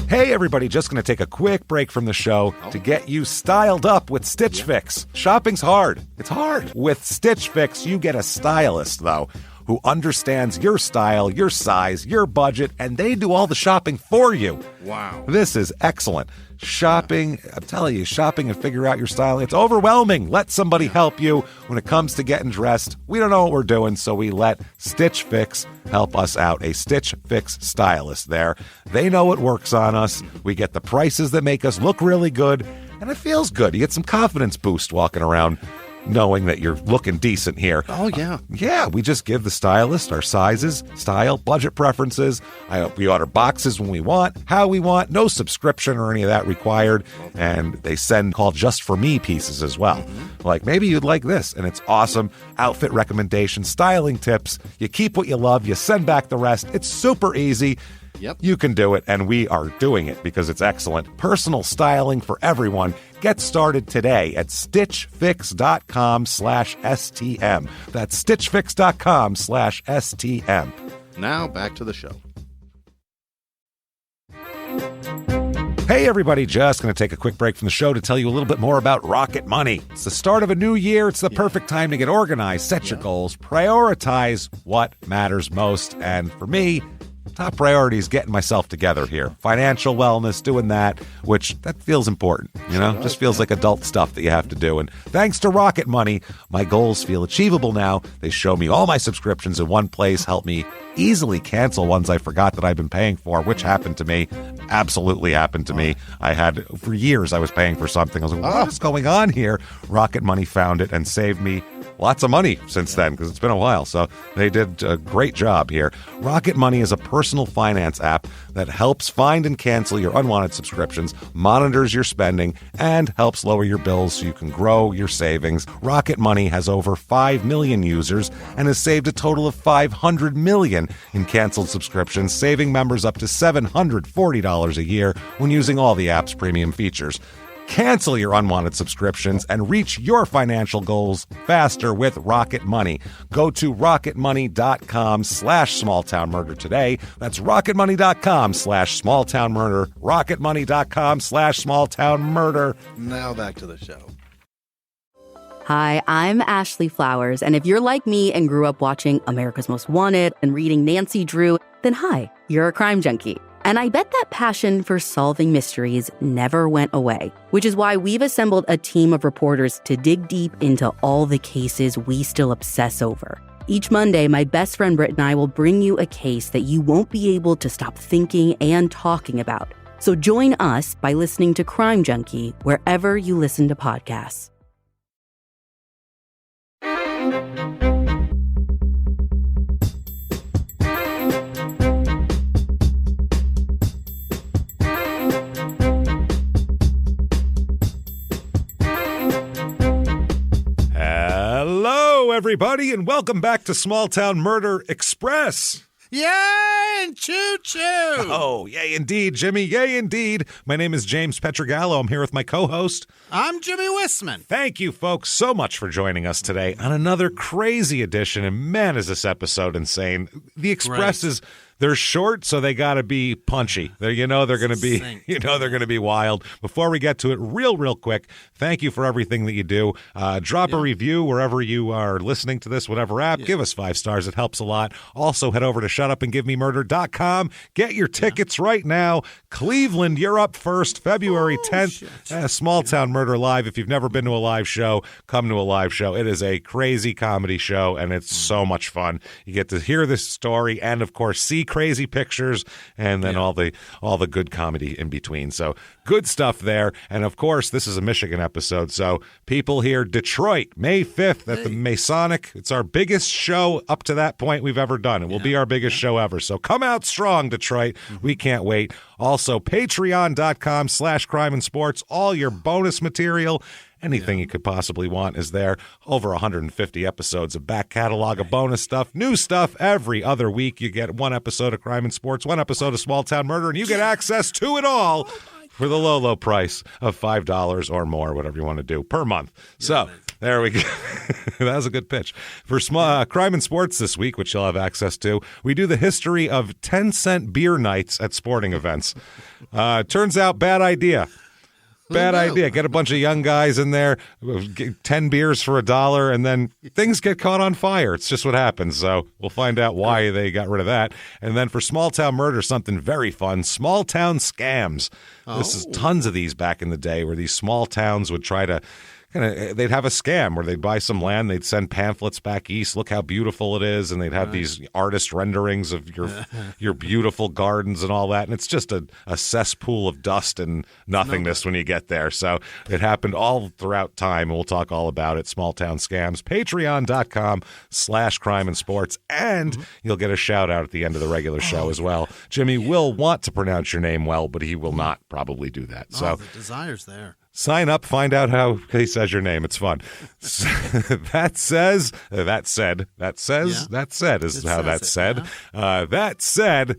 Hey everybody, just going to take a quick break from the show to get you styled up with Stitch Fix. Shopping's hard. It's hard. With Stitch Fix, you get a stylist, though, who understands your style, your size, your budget, and they do all the shopping for you. Wow. This is excellent. Shopping, I'm telling you, shopping and figure out your style, it's overwhelming. Let somebody help you when it comes to getting dressed. We don't know what we're doing, so we let Stitch Fix help us out. A Stitch Fix stylist there. They know what works on us. We get the prices that make us look really good, and it feels good. You get some confidence boost walking around knowing that you're looking decent here. Oh, yeah. Yeah, we just give the stylist our sizes, style, budget preferences. We order boxes when we want, how we want, no subscription or any of that required. And they send called Just For Me pieces as well. Like, maybe you'd like this, and it's awesome. Outfit recommendations, styling tips. You keep what you love, you send back the rest. It's super easy. Yep. You can do it, and we are doing it because it's excellent. Personal styling for everyone. Get started today at stitchfix.com/STM. That's stitchfix.com/STM. Now back to the show. Hey everybody, just going to take a quick break from the show to tell you a little bit more about Rocket Money. It's the start of a new year. It's the perfect time to get organized, set your goals, prioritize what matters most. And for me, top priority is getting myself together here. Financial wellness, doing that, which that feels important, you know? Just feels like adult stuff that you have to do. And thanks to Rocket Money, my goals feel achievable now. They show me all my subscriptions in one place, help me easily cancel ones I forgot that I've been paying for, which happened to me. Absolutely happened to me. I had, for years, I was paying for something. I was like, what is going on here? Rocket Money found it and saved me lots of money since then, because it's been a while. So they did a great job here. Rocket Money is a personal finance app that helps find and cancel your unwanted subscriptions, monitors your spending, and helps lower your bills so you can grow your savings. Rocket Money has over 5 million users and has saved a total of $500 million in canceled subscriptions, saving members up to $740 a year when using all the app's premium features. Cancel your unwanted subscriptions and reach your financial goals faster with Rocket Money. Go to rocketmoney.com/smalltownmurder today. That's rocketmoney.com/smalltownmurder. rocketmoney.com/smalltownmurder. Now back to the show. Hi, I'm Ashley Flowers, and if you're like me and grew up watching America's Most Wanted and reading Nancy Drew, then hi, you're a crime junkie. And I bet that passion for solving mysteries never went away, which is why we've assembled a team of reporters to dig deep into all the cases we still obsess over. Each Monday, my best friend Britt and I will bring you a case that you won't be able to stop thinking and talking about. So join us by listening to Crime Junkie wherever you listen to podcasts. Hello, everybody, and welcome back to Small Town Murder Express. Yay and choo-choo! Oh, yay indeed, Jimmy, yay indeed. My name is James Pietragallo. I'm here with my co-host. I'm Jimmie Whisman. Thank you, folks, so much for joining us today on another crazy edition. And man, is this episode insane. The Express is... They're short, so they got to be punchy. They're going to be, they're going to be wild. Before we get to it, real quick, thank you for everything that you do. Drop a review wherever you are listening to this, whatever app. Give us 5 stars. It helps a lot. Also, head over to shutupandgivememurder.com. Get your tickets right now. Cleveland, you're up first, February 10th. Small Town Murder Live. If you've never been to a live show, come to a live show. It is a crazy comedy show, and it's so much fun. You get to hear this story and, of course, see crazy pictures, and then all the good comedy in between. So good stuff there. And of course, this is a Michigan episode. So people here, Detroit, May 5th at the Masonic. It's our biggest show up to that point we've ever done. It will be our biggest show ever. So come out strong, Detroit. We can't wait. Also, patreon.com/crime and sports. All your bonus material. Anything you could possibly want is there. Over 150 episodes of back catalog of bonus stuff, new stuff every other week. You get 1 episode of Crime and Sports, 1 episode of Small Town Murder, and you get access to it all for the low price of $5 or more, whatever you want to do, per month. So There we go. That was a good pitch. For crime and sports this week, which you'll have access to, we do the history of 10-cent beer nights at sporting events. Turns out, bad idea. Bad idea. Get a bunch of young guys in there, get 10 beers for $1, and then things get caught on fire. It's just what happens. So we'll find out why they got rid of that. And then for small town murder, something very fun, small town scams. This is tons of these back in the day where these small towns would try to they'd have a scam where they'd buy some land, they'd send pamphlets back east, look how beautiful it is, and they'd have these artist renderings of your beautiful gardens and all that, and it's just a cesspool of dust and nothingness when you get there. So it happened all throughout time, and we'll talk all about it. Small town scams, patreon.com/crime and sports, and you'll get a shout out at the end of the regular show as well. Jimmie will want to pronounce your name well, but he will not probably do that. So the desire's there. Sign up, find out how he says your name. It's fun. That said That said, I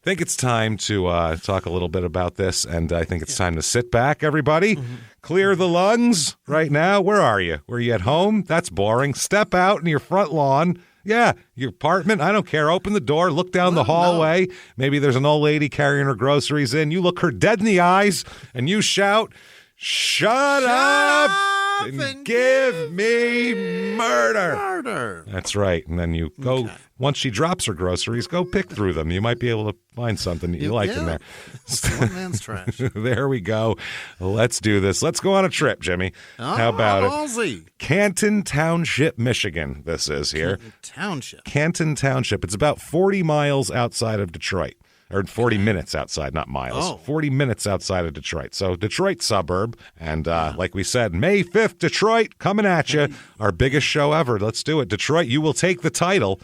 think it's time to talk a little bit about this, and I think it's time to sit back, everybody. Clear the lungs right now. Where are you? Were you at home? That's boring. Step out in your front lawn. Yeah, your apartment, I don't care. Open the door, look down the hallway. No. Maybe there's an old lady carrying her groceries in. You look her dead in the eyes, and you shout, Shut up and give me murder. That's right. And then you go, once she drops her groceries, go pick through them. You might be able to find something you like in there. It's one man's trash. There we go. Let's do this. Let's go on a trip, Jimmie. How about it? Canton Township, Michigan, this is here. Canton Township. It's about 40 miles outside of Detroit. Or 40 minutes outside, not miles. 40 minutes outside of Detroit. So Detroit suburb. And like we said, May 5th, Detroit, coming at you. Our biggest show ever. Let's do it. Detroit, you will take the title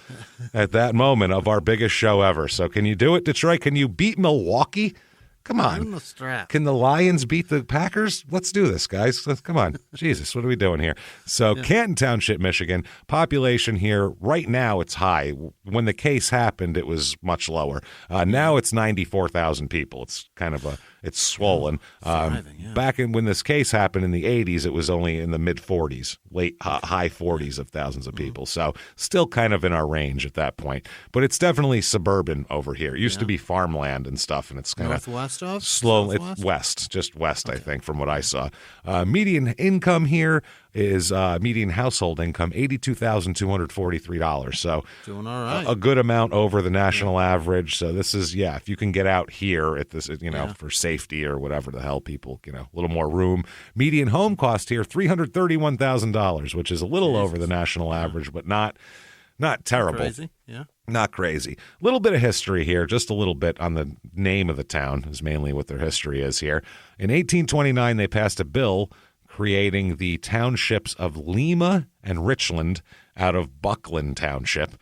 at that moment of our biggest show ever. So can you do it, Detroit? Can you beat Milwaukee? Come on. Can the Lions beat the Packers? Let's do this, guys. Come on. Jesus, what are we doing here? So Canton Township, Michigan, population here, right now it's high. When the case happened, it was much lower. Now it's 94,000 people. It's kind of it's swollen. Back when this case happened in the 80s, it was only in the mid-40s, high 40s of thousands of people. So still kind of in our range at that point. But it's definitely suburban over here. It used to be farmland and stuff, and it's kind of slow. It's west, just west, I think, from what I saw. Median income here is median household income $82,243. So doing all right. A good amount over the national average. So this is if you can get out here at this, for safety or whatever the hell, people, a little more room. Median home cost here $331,000, which is a little over the national average, but not terrible. Crazy. Yeah. Not crazy. A little bit of history here, just a little bit on the name of the town is mainly what their history is here. In 1829, they passed a bill creating the townships of Lima and Richland out of Buckland Township.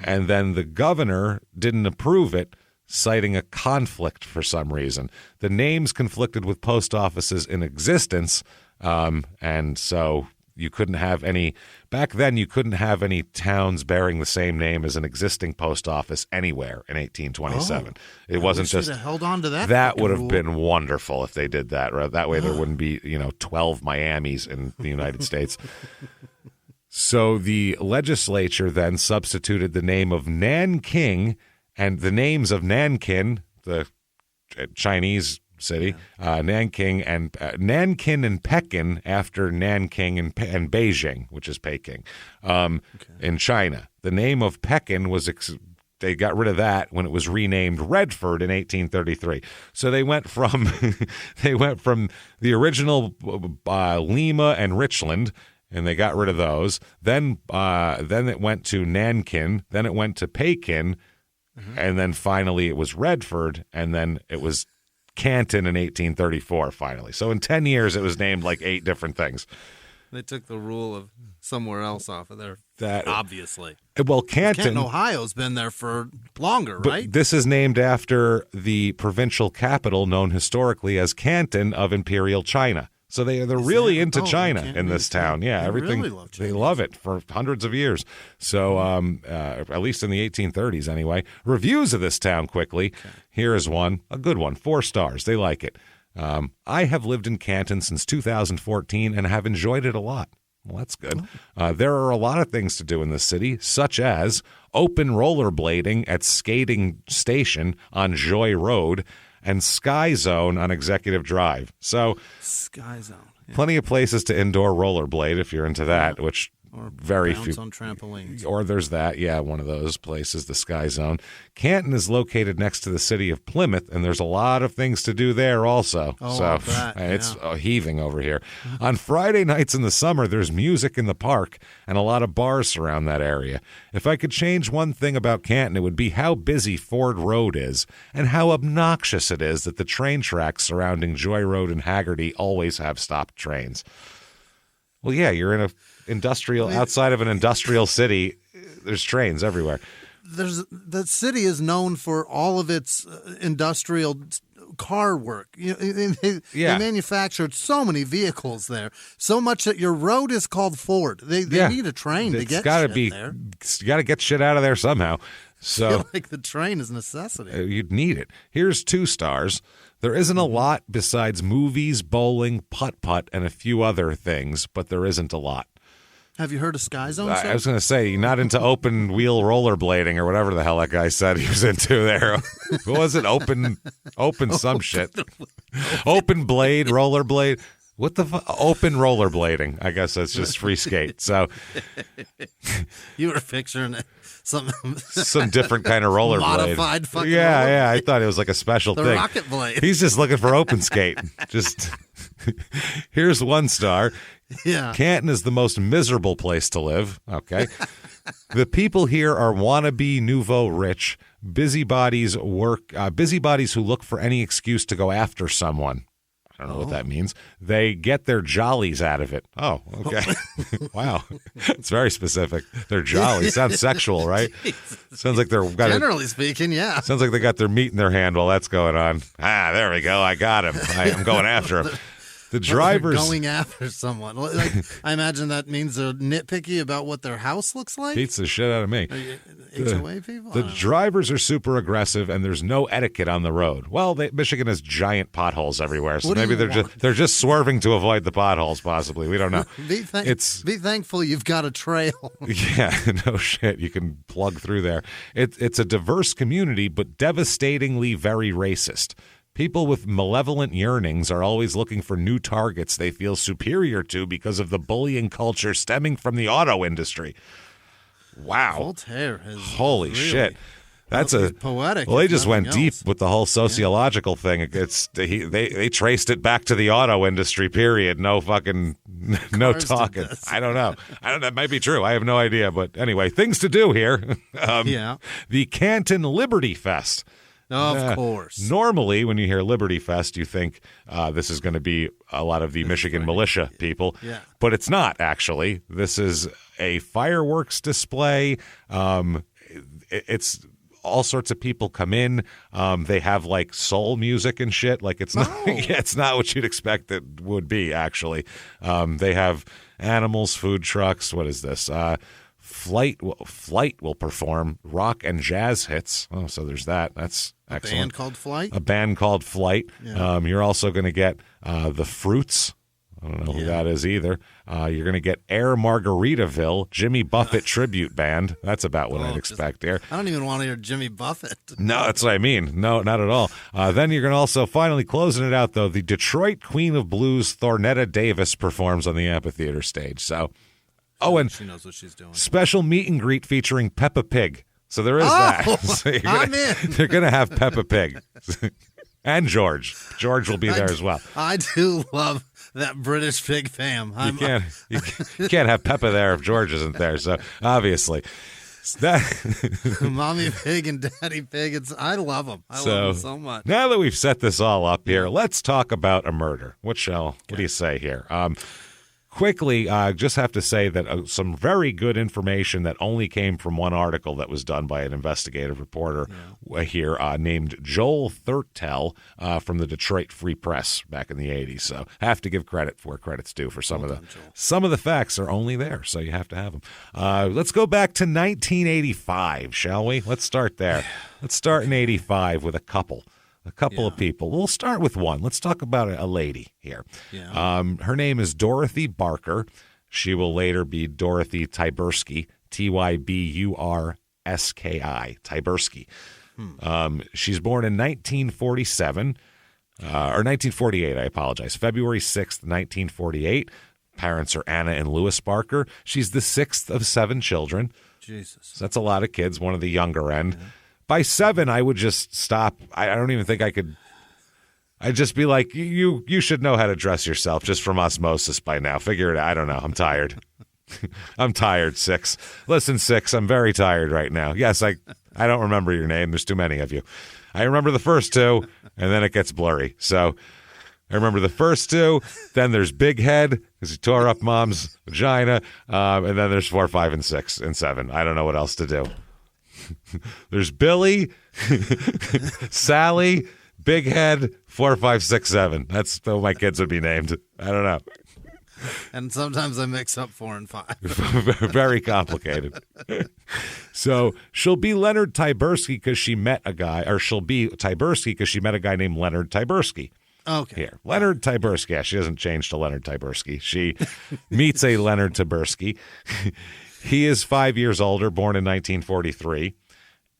And then the governor didn't approve it, citing a conflict for some reason. The names conflicted with post offices in existence, and so you couldn't have any – back then you couldn't have any towns bearing the same name as an existing post office anywhere in 1827. It wasn't just – held on to that. That would have been wonderful if they did that. Right? That way there wouldn't be 12 Miamis in the United States. So the legislature then substituted the name of Nanking and the names of Nankin, the Chinese city, Nanking and Peking after Nanking and Beijing, which is Peking, in China. The name of Peking was they got rid of that when it was renamed Redford in 1833. So they went from the original Lima and Richland, and they got rid of those. Then it went to Nankin. Then it went to Peking. And then finally it was Redford, and then it was Canton in 1834, finally. So in 10 years, it was named like 8 different things. They took the rule of somewhere else off of there, obviously. Well, Canton, Ohio's been there for longer, but right? This is named after the provincial capital known historically as Canton of Imperial China. So they're really into China in this town. Yeah, everything. Really they love it for hundreds of years. So at least in the 1830s anyway. Reviews of this town quickly. Okay. Here is one, a good one, 4 stars. They like it. I have lived in Canton since 2014 and have enjoyed it a lot. Well, that's good. There are a lot of things to do in the city, such as open rollerblading at Skating Station on Joy Road and Sky Zone on Executive Drive. So, Sky Zone. Yeah. Plenty of places to indoor rollerblade if you're into that, which or very bounce few on trampolines. Or there's that, yeah, one of those places, the Sky Zone. Canton is located next to the city of Plymouth, and there's a lot of things to do there also. Oh, so it's heaving over here. On Friday nights in the summer, there's music in the park, and a lot of bars surround that area. If I could change one thing about Canton, it would be how busy Ford Road is, and how obnoxious it is that the train tracks surrounding Joy Road and Haggerty always have stopped trains. Well, yeah, you're in a outside of an industrial city. There's trains everywhere. The city is known for all of its industrial car work. They manufactured so many vehicles there, so much that your road is called Ford. They need a train to get shit there. You got to get shit out of there somehow. So I feel like the train is a necessity. You'd need it. Here's 2 stars. There isn't a lot besides movies, bowling, putt-putt, and a few other things, but there isn't a lot. Have you heard of Sky Zone? I was going to say, you're not into open wheel rollerblading or whatever the hell that guy said he was into there. What was it? Open some shit. Open blade, rollerblade. What the open rollerblading? I guess that's just free skate. So you were picturing some different kind of rollerblade. Modified fucking Yeah, I thought it was like a special the thing. The rocket blade. He's just looking for open skate. Just here's 1 star. Yeah. Canton is the most miserable place to live. Okay. The people here are wannabe nouveau rich, busybodies who look for any excuse to go after someone. I don't know what that means. They get their jollies out of it. Oh, okay. Wow. It's very specific. Their jollies. Sounds sexual, right? Sounds like they're generally speaking, yeah. Sounds like they got their meat in their hand while that's going on. There we go. I got him. I'm going after him. The drivers going after someone. Like, I imagine that means they're nitpicky about what their house looks like. Beats the shit out of me. HOA people. The drivers are super aggressive, and there's no etiquette on the road. Well, Michigan has giant potholes everywhere, so maybe they're just swerving to avoid the potholes. Possibly, we don't know. Be thankful you've got a trail. Yeah, no shit. You can plug through there. It's a diverse community, but devastatingly very racist. People with malevolent yearnings are always looking for new targets they feel superior to because of the bullying culture stemming from the auto industry. Wow. Voltaire has holy really, shit. That's poetic. Well, they just went deep with the whole sociological thing. They traced it back to the auto industry, period. No fucking no talking. I don't know. That might be true. I have no idea. But anyway, things to do here. The Canton Liberty Fest. Of course. Normally, when you hear Liberty Fest, you think this is going to be a lot of the Michigan militia people. Yeah. But it's not, actually. This is a fireworks display. It's all sorts of people come in. They have like soul music and shit. Like it's not, it's not what you'd expect it would be, actually. They have animals, food trucks. What is this? Flight will perform rock and jazz hits. Oh, so there's that. That's excellent. A band called Flight? A band called Flight. Yeah. You're also going to get the Fruits. I don't know who that is either. You're going to get Air Margaritaville, Jimmy Buffett tribute band. That's about what I'd expect there. I don't even want to hear Jimmy Buffett. No, that's what I mean. No, not at all. Then you're going to also, finally closing it out, though, the Detroit Queen of Blues, Thornetta Davis, performs on the amphitheater stage. So, and she knows what she's doing. Special meet and greet featuring Peppa Pig. So there is that. So I'm in. They're going to have Peppa Pig. And George. George will be there as well. I do love that British pig fam. You can't have Peppa there if George isn't there. So obviously, Mommy Pig and Daddy Pig. I love them. I love them so much. Now that we've set this all up here, let's talk about a murder. What do you say here? Quickly, I just have to say that some very good information that only came from one article that was done by an investigative reporter here named Joel Thurtell from the Detroit Free Press back in the 80s. So have to give credit where credit's due for some of the facts are only there, so you have to have them. Let's go back to 1985, shall we? Let's start there. Let's start in 85 with a couple of people. We'll start with one. Let's talk about a lady here. Yeah. Her name is Dorothy Barker. She will later be Dorothy Tyburski, Tyburski, Tyburski. She's born in 1947, or 1948, I apologize. February 6th, 1948. Parents are Anna and Louis Barker. She's the sixth of 7 children. Jesus. So that's a lot of kids, one of the younger end. Yeah. By 7, I would just stop. I don't even think I could. I'd just be like, you should know how to dress yourself just from osmosis by now. Figure it out. I don't know. I'm tired. I'm tired, 6. Listen, 6, I'm very tired right now. Yes, I don't remember your name. There's too many of you. I remember the first 2, and then it gets blurry. So I remember the first 2. Then there's Big Head, because he tore up Mom's vagina. And then there's 4, 5, and 6, and 7. I don't know what else to do. There's Billy, Sally, Big Head, 4, 5, 6, 7. That's how my kids would be named. I don't know. And sometimes I mix up 4 and 5. Very complicated. So she'll be Leonard Tyburski because she met a guy, or she'll be Tyburski because she met a guy named Leonard Tyburski. Okay. Here, Leonard Tyburski. Yeah, she doesn't change to Leonard Tyburski. She meets a Leonard Tyburski. He is 5 years older, born in 1943.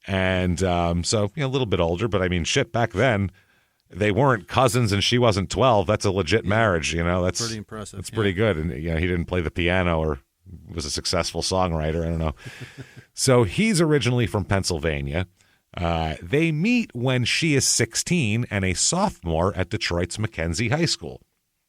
And so, a little bit older, but I mean, shit, back then, they weren't cousins and she wasn't 12. That's a legit marriage, That's pretty impressive. That's pretty good. And, he didn't play the piano or was a successful songwriter. I don't know. So he's originally from Pennsylvania. They meet when she is 16 and a sophomore at Detroit's Mackenzie High School.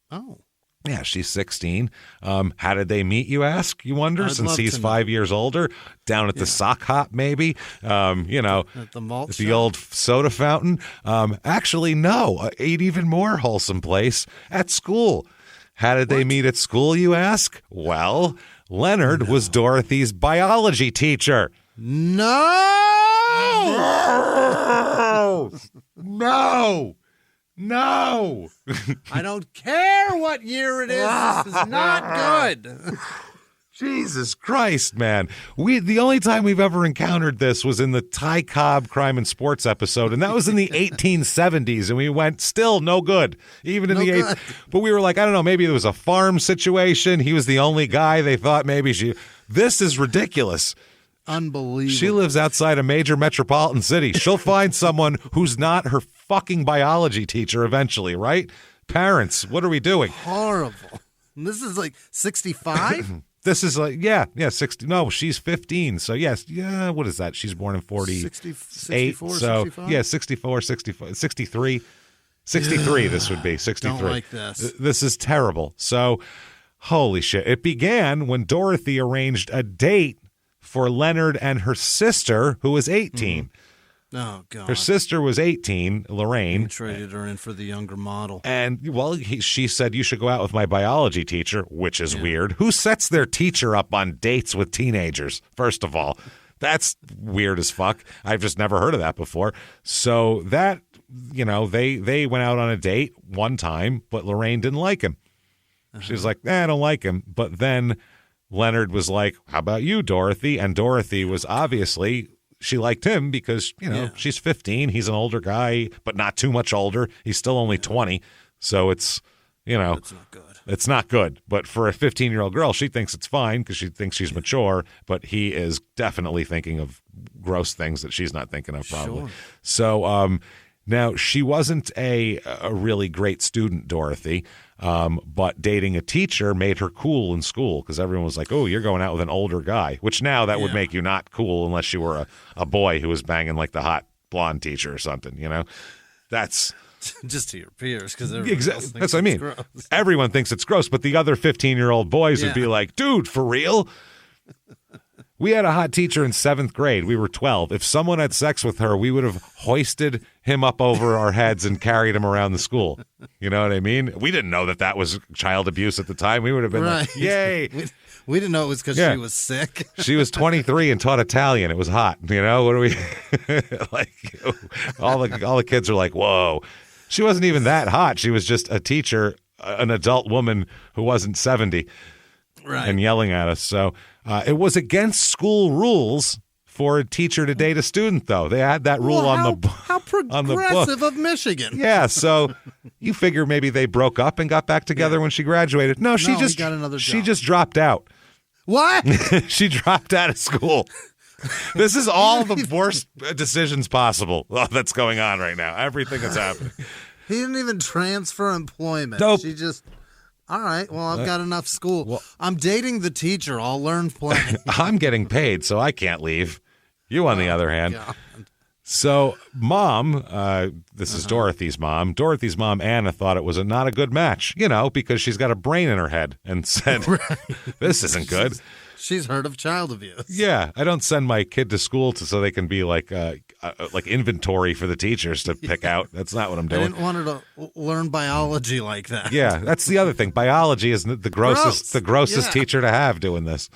Oh. Yeah, she's 16. How did they meet, you ask? You wonder, since he's 5 years older? Down at the sock hop, maybe? At the malt at shop? the old soda fountain? Actually, no. An even more wholesome place, at school. How did they meet at school, you ask? Well, Leonard was Dorothy's biology teacher. No! No! I don't care what year it is. This is not good. Jesus Christ, man. The only time we've ever encountered this was in the Ty Cobb Crime and Sports episode, and that was in the 1870s, and we went, still no good. Even in but we were like, I don't know, maybe it was a farm situation. He was the only guy. They thought maybe this is ridiculous. Unbelievable. She lives outside a major metropolitan city. She'll find someone who's not her fucking biology teacher eventually, right? Parents, what are we doing? Horrible. And this is like 65? This is like, 60. No, she's 15. So, what is that? She's born in 48. 64, so, 65? 64, 65, 63. 63, this would be. 63. Don't like this. This is terrible. So, holy shit. It began when Dorothy arranged a date for Leonard and her sister, who was 18. Mm. Oh, God. Her sister was 18, Lorraine. He traded her in for the younger model. And, she said, you should go out with my biology teacher, which is weird. Who sets their teacher up on dates with teenagers, first of all? That's weird as fuck. I've just never heard of that before. So that, they went out on a date one time, but Lorraine didn't like him. She was like, I don't like him. But then Leonard was like, how about you, Dorothy? And Dorothy was obviously, she liked him because, she's 15. He's an older guy, but not too much older. He's still only 20. So it's, It's not good. It's not good. But for a 15-year-old girl, she thinks it's fine because she thinks she's mature. But he is definitely thinking of gross things that she's not thinking of, probably. Sure. So now, she wasn't a really great student, Dorothy. But dating a teacher made her cool in school because everyone was like, oh, you're going out with an older guy, which now that would make you not cool unless you were a boy who was banging like the hot blonde teacher or something, That's just to your peers because that's what I mean. Gross. Everyone thinks it's gross, but the other 15-year-old boys would be like, dude, for real? We had a hot teacher in 7th grade. We were 12. If someone had sex with her, we would have hoisted him up over our heads and carried him around the school. You know what I mean? We didn't know that was child abuse at the time. We would have been like, yay. We didn't know it was because she was sick. She was 23 and taught Italian. It was hot. What are we like? All the kids are like, whoa. She wasn't even that hot. She was just a teacher, an adult woman who wasn't 70. Right. And yelling at us. So it was against school rules for a teacher to date a student, though. They had that rule how on the progressive book. of Michigan. Yeah, so you figure maybe they broke up and got back together when she graduated. No, she just got another job. She just dropped out. What? She dropped out of school. This is all the worst decisions possible that's going on right now. Everything that's happening. He didn't even transfer employment. Nope. She just, all right, well, I've got enough school. Well, I'm dating the teacher. I'll learn plenty. I'm getting paid, so I can't leave. You, on the other hand. God. So, Mom, this is Dorothy's mom. Dorothy's mom, Anna, thought it was not a good match, because she's got a brain in her head and said, this isn't good. She's heard of child abuse. Yeah, I don't send my kid to school so they can be like inventory for the teachers to pick out. That's not what I'm doing. I didn't want her to learn biology like that. Yeah, that's the other thing. Biology is the grossest teacher to have doing this.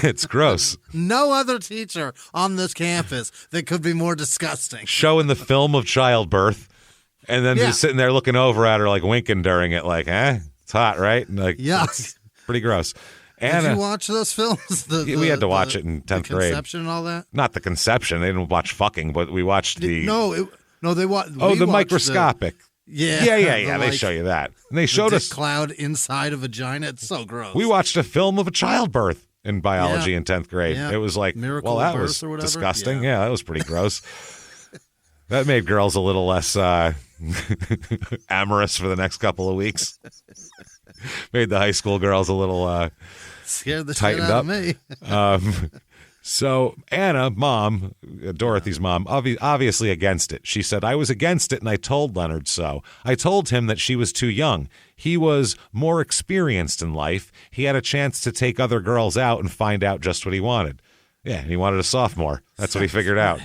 It's gross. No other teacher on this campus that could be more disgusting. Showing the film of childbirth, and then just sitting there looking over at her, like winking during it, like, it's hot, right? And like, it's pretty gross. Anna, did you watch those films? We had to watch it in 10th grade. Conception and all that? Not the conception. They didn't watch fucking, but we watched the... they watched... the microscopic. Yeah. They show you that. And they showed us... cloud inside a vagina. It's so gross. We watched a film of a childbirth in biology in 10th grade. Yeah. It was like, Miracle that birth was or whatever. disgusting. Yeah, that was pretty gross. That made girls a little less amorous for the next couple of weeks. Made the high school girls a little scared the tightened shit out up. of me. So Anna, mom, Dorothy's mom, obviously against it. She said, I was against it and I told Leonard so. I told him that she was too young. He was more experienced in life. He had a chance to take other girls out and find out just what he wanted. Yeah, he wanted a sophomore. That's what he figured out.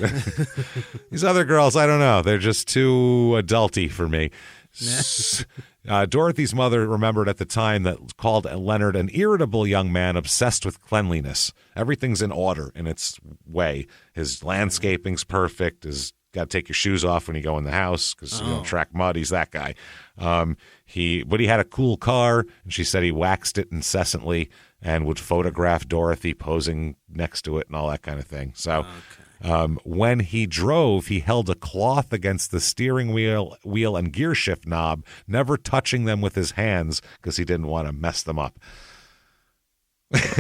These other girls, I don't know. They're just too adulty for me. Dorothy's mother remembered at the time that called Leonard an irritable young man obsessed with cleanliness. Everything's in order in its way. His landscaping's perfect. His got to take your shoes off when you go in the house because you don't track mud. He's that guy. But he had a cool car, and she said he waxed it incessantly and would photograph Dorothy posing next to it and all that kind of thing. So. When he drove, he held a cloth against the steering wheel and gear shift knob, never touching them with his hands because he didn't want to mess them up.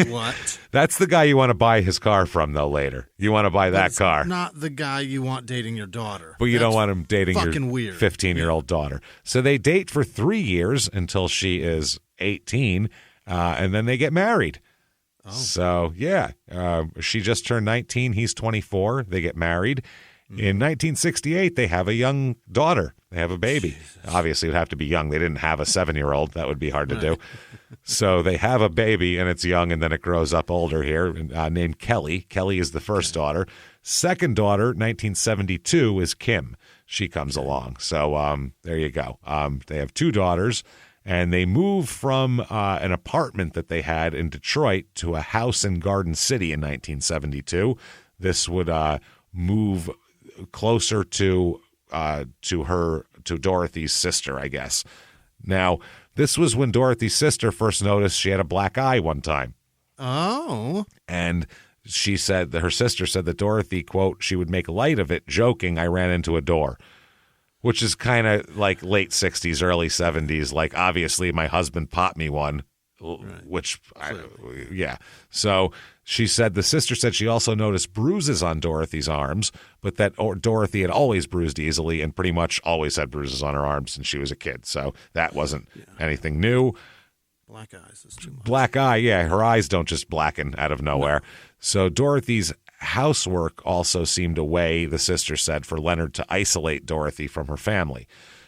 What? That's the guy you want to buy his car from, though, later. You want to buy that car. Not the guy you want dating your daughter. But you don't want him dating your 15-year-old daughter. So they date for 3 years until she is 18, and then they get married. Oh. So, she just turned 19. He's 24. They get married. In 1968, they have a young daughter. They have a baby. Jesus. Obviously, it would have to be young. They didn't have a 7-year-old. That would be hard to do. So they have a baby, and it's young, and then it grows up older here, named Kelly. Kelly is the first daughter. Second daughter, 1972, is Kim. She comes along. So there you go. They have 2 daughters. And they moved from an apartment that they had in Detroit to a house in Garden City in 1972. This would move closer to Dorothy's sister, I guess. Now, this was when Dorothy's sister first noticed she had a black eye one time. Oh. And she said that her sister said that Dorothy, quote, she would make light of it, joking, I ran into a door. Which is kind of like late 60s, early 70s. Like, obviously, my husband popped me one, which, So she said, the sister said she also noticed bruises on Dorothy's arms, but that Dorothy had always bruised easily and pretty much always had bruises on her arms since she was a kid. So that wasn't anything new. Black eyes is too much. Black eye, her eyes don't just blacken out of nowhere. No. So Dorothy's housework also seemed a way, the sister said, for Leonard to isolate Dorothy from her family.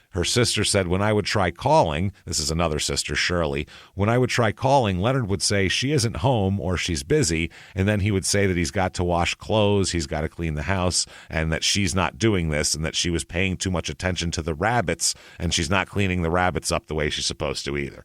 Her sister said, when I would try calling, this is another sister, Shirley, when I would try calling, Leonard would say she isn't home or she's busy, and then he would say that he's got to wash clothes, he's got to clean the house, and that she's not doing this, and that she was paying too much attention to the rabbits, and she's not cleaning the rabbits up the way she's supposed to either.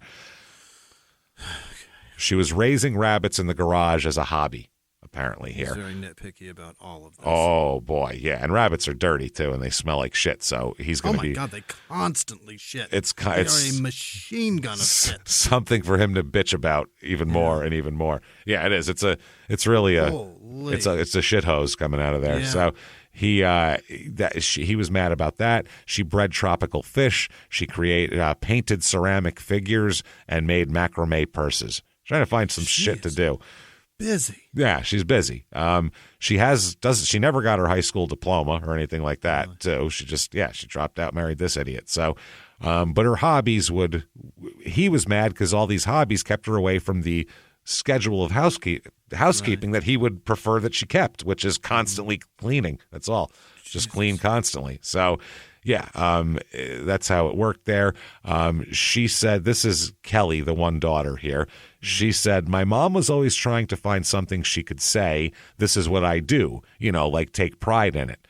She was raising rabbits in the garage as a hobby. apparently here. He's very nitpicky about all of this. Oh, boy, yeah. And rabbits are dirty, too, and they smell like shit, so he's going to be... Oh, my God, they constantly shit. They are a machine gun of shit. Something for him to bitch about even more and even more. Yeah, it is. It's really a... Holy. It's a shit hose coming out of there. Yeah. So he was mad about that. She bred tropical fish. She created painted ceramic figures and made macrame purses. Trying to find some shit to do. Busy. Yeah, she's busy. She never got her high school diploma or anything like that. Too. She dropped out, married this idiot. So, but her hobbies he was mad because all these hobbies kept her away from the schedule of housekeeping that he would prefer that she kept, which is constantly cleaning. That's all. Just clean constantly. So, yeah, that's how it worked there. She said, this is Kelly, the one daughter here. She said, my mom was always trying to find something she could say, this is what I do, like take pride in it.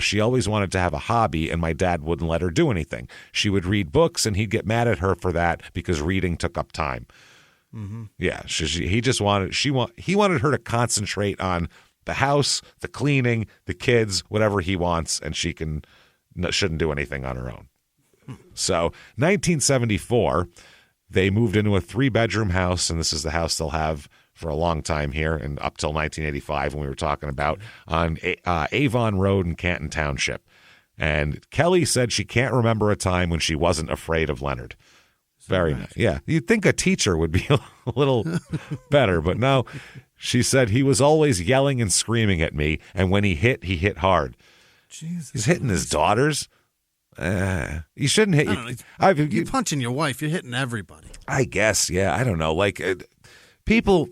She always wanted to have a hobby, and my dad wouldn't let her do anything. She would read books, and he'd get mad at her for that because reading took up time. Mm-hmm. Yeah, he wanted her to concentrate on the house, the cleaning, the kids, whatever he wants, and she shouldn't do anything on her own. So, 1974, they moved into a 3-bedroom house, and this is the house they'll have for a long time here, and up till 1985 when we were talking about, on Avon Road in Canton Township. And Kelly said she can't remember a time when she wasn't afraid of Leonard. Very nice. Yeah, you'd think a teacher would be a little better, but no. She said he was always yelling and screaming at me, and when he hit hard. Jesus. He's hitting his daughters. You shouldn't hit you're punching your wife. You're hitting everybody. I guess, yeah. I don't know. Like, people,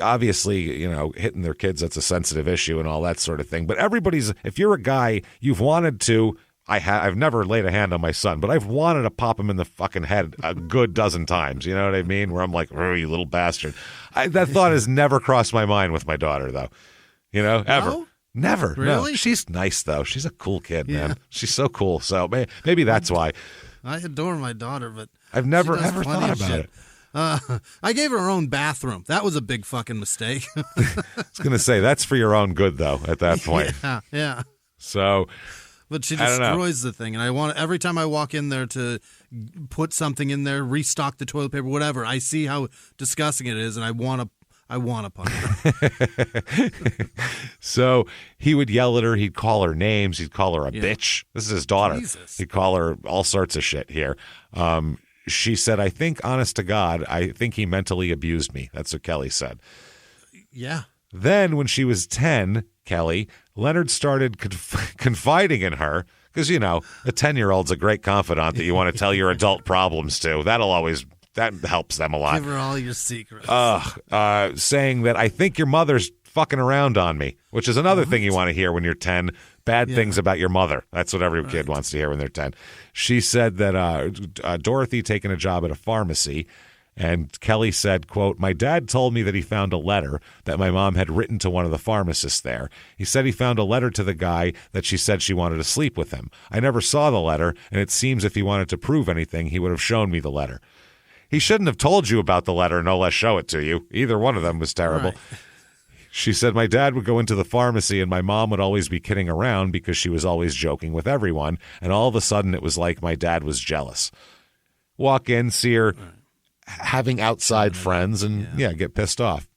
obviously, hitting their kids, that's a sensitive issue and all that sort of thing. But if you're a guy, you've wanted to, I've never laid a hand on my son, but I've wanted to pop him in the fucking head a good dozen times. You know what I mean? Where I'm like, oh, you little bastard. That thought has never crossed my mind with my daughter, though. Ever. No? Never. Really? No. She's nice, though. She's a cool kid, man. She's so cool. So maybe that's why. I adore my daughter, but I've never ever thought about it. I gave her own bathroom. That was a big fucking mistake. I was going to say, that's for your own good, though, at that point. Yeah. So... But she destroys the thing, and I want every time I walk in there to put something in there, restock the toilet paper, whatever. I see how disgusting it is, and I want to punch her. So he would yell at her. He'd call her names. He'd call her a bitch. This is his daughter. Jesus. He'd call her all sorts of shit here. She said, honest to God, I think he mentally abused me. That's what Kelly said. Yeah. Then when she was 10, Kelly, Leonard started confiding in her because, a 10-year-old's a great confidant that you want to tell your adult problems to. That helps them a lot. Give her all your secrets. Saying that I think your mother's fucking around on me, which is another thing you want to hear when you're 10. Bad things about your mother. That's what every kid wants to hear when they're 10. She said that Dorothy taking a job at a pharmacy. And Kelly said, quote, my dad told me that he found a letter that my mom had written to one of the pharmacists there. He said he found a letter to the guy that she said she wanted to sleep with him. I never saw the letter, and it seems if he wanted to prove anything, he would have shown me the letter. He shouldn't have told you about the letter, no less show it to you. Either one of them was terrible. Right. She said my dad would go into the pharmacy and my mom would always be kidding around because she was always joking with everyone, and all of a sudden it was like my dad was jealous. Walk in, see her... having outside friends and get pissed off.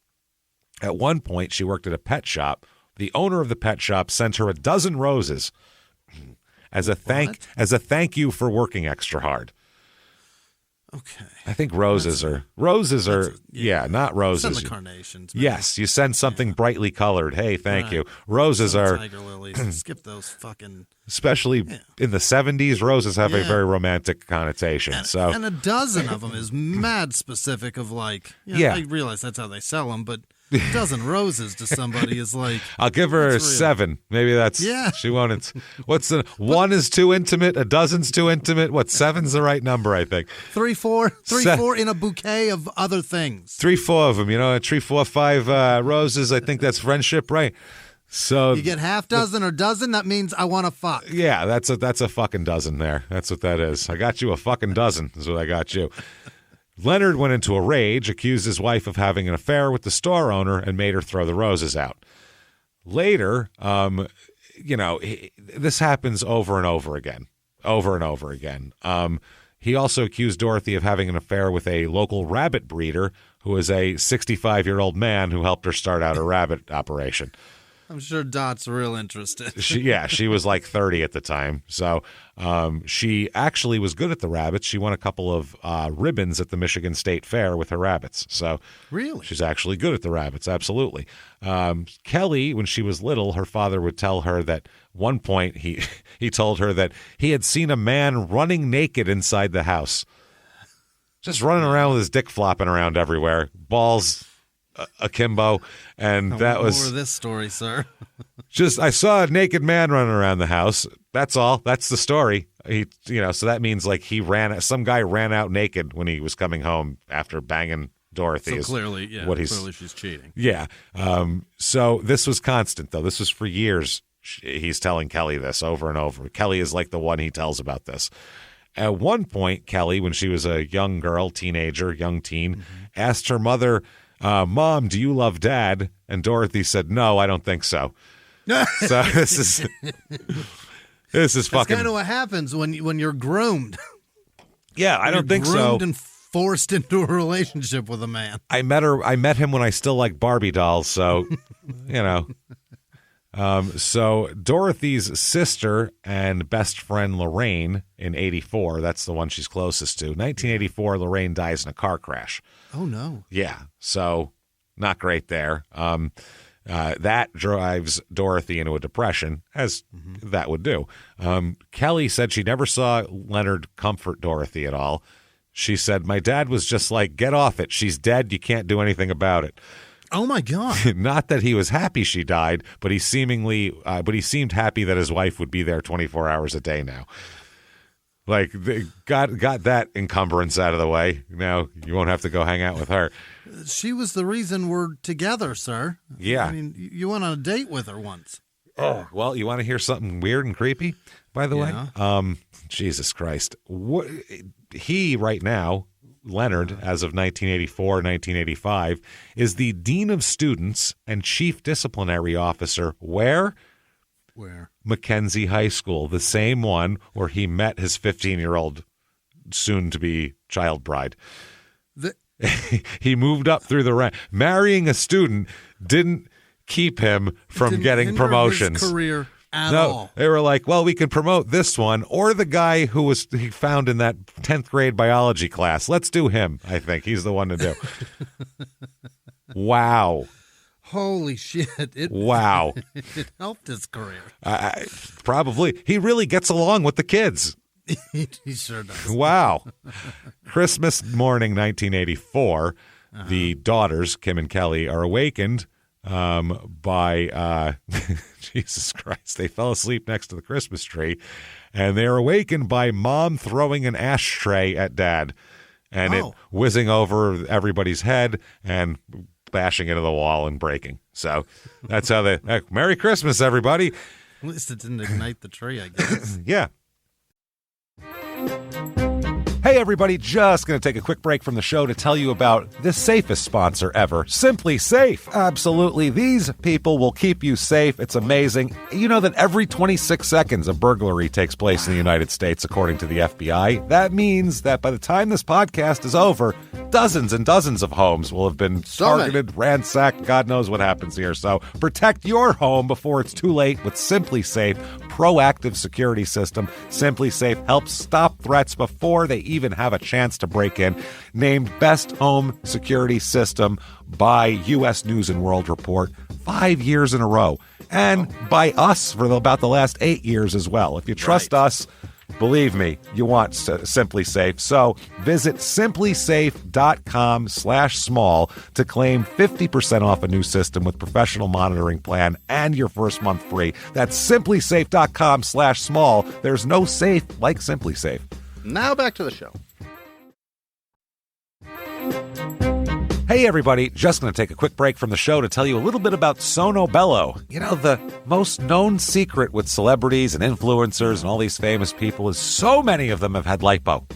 At one point, she worked at a pet shop. The owner of the pet shop sent her a dozen roses as a thank you for working extra hard. Okay. I think roses are not roses. Send the carnations. Man. Yes, you send something brightly colored. Hey, thank you. Roses are tiger lilies. Skip those fucking. Especially in the 70s, roses have a very romantic connotation. And a dozen of them is mad specific of like. I realize that's how they sell them, but. A dozen roses to somebody is like. I'll give her a 7. Maybe that's. Yeah. She won't. What's the. 1 is too intimate. A dozen's too intimate. 7's the right number, I think. 3, 4 in a bouquet of other things. 3, 4 of them. 3, 4, 5 roses. I think that's friendship, right? So you get half dozen or dozen. That means I want to fuck. Yeah, that's a fucking dozen there. That's what that is. I got you a fucking dozen. Is what I got you. Leonard went into a rage, accused his wife of having an affair with the store owner, and made her throw the roses out. Later, this happens over and over again. He also accused Dorothy of having an affair with a local rabbit breeder who is a 65-year-old man who helped her start out a rabbit operation. I'm sure Dot's real interested. She was like 30 at the time. So she actually was good at the rabbits. She won a couple of ribbons at the Michigan State Fair with her rabbits. So really, she's actually good at the rabbits. Absolutely. Kelly, when she was little, her father would tell her that one point he told her that he had seen a man running naked inside the house, just running around with his dick flopping around everywhere, balls akimbo, and that was more of this story, sir. I saw a naked man running around the house. That's all. That's the story. So that means like some guy ran out naked when he was coming home after banging Dorothy. So clearly she's cheating. Yeah. So this was constant, though. This was for years. He's telling Kelly this over and over. Kelly is like the one he tells about this. At one point, Kelly, when she was a young girl, young teen, asked her mother, Mom, do you love Dad? And Dorothy said, no, I don't think so. So this is That's fucking kind of what happens when you're groomed. Yeah, I don't think so. Groomed and forced into a relationship with a man. I met him when I still liked Barbie dolls, so So Dorothy's sister and best friend Lorraine in 1984, that's the one she's closest to. 1984, Lorraine dies in a car crash. Oh, no. Yeah, so not great there. That drives Dorothy into a depression, as that would do. Kelly said she never saw Leonard comfort Dorothy at all. She said, my dad was just like, get off it. She's dead. You can't do anything about it. Oh, my God. Not that he was happy she died, but he seemed happy that his wife would be there 24 hours a day now. Like, they got that encumbrance out of the way. Now you won't have to go hang out with her. She was the reason we're together, sir. Yeah. I mean, you went on a date with her once. Oh, well, you want to hear something weird and creepy, by the way? Jesus Christ. He, right now, Leonard, as of 1984, 1985, is the Dean of Students and Chief Disciplinary Officer. Where? Mackenzie High School, the same one where he met his 15-year-old soon-to-be child bride. He moved up through the rank. Marrying a student didn't keep him from getting promotions. His career at all. They were like, well, we can promote this one or the guy he found in that 10th grade biology class. Let's do him, I think. He's the one to do. Wow. Holy shit. Wow. It helped his career. Probably. He really gets along with the kids. He sure does. Wow. Christmas morning, 1984, the daughters, Kim and Kelly, are awakened by, Jesus Christ, they fell asleep next to the Christmas tree, and they're awakened by Mom throwing an ashtray at Dad, and it whizzing over everybody's head and bashing into the wall and breaking. So that's how Merry Christmas, everybody. At least it didn't ignite the tree, I guess. Yeah. Hey, everybody, just going to take a quick break from the show to tell you about the safest sponsor ever, Simply Safe. Absolutely. These people will keep you safe. It's amazing. You know that every 26 seconds a burglary takes place in the United States, according to the FBI. That means that by the time this podcast is over, dozens and dozens of homes will have been targeted, ransacked. God knows what happens here. So protect your home before it's too late with Simply Safe proactive security system. Simply Safe helps stop threats before they even have a chance to break in. Named Best Home Security System by U.S. News and World Report 5 years in a row. And by us for about the last 8 years as well. If you trust us, believe me, you want Simply Safe. So visit simplysafe.com/small to claim 50% off a new system with professional monitoring plan and your first month free. That's simplysafe.com/small. There's no safe like Simply Safe. Now back to the show. Hey, everybody, just going to take a quick break from the show to tell you a little bit about Sono Bello. You know, the most known secret with celebrities and influencers and all these famous people is so many of them have had lipo.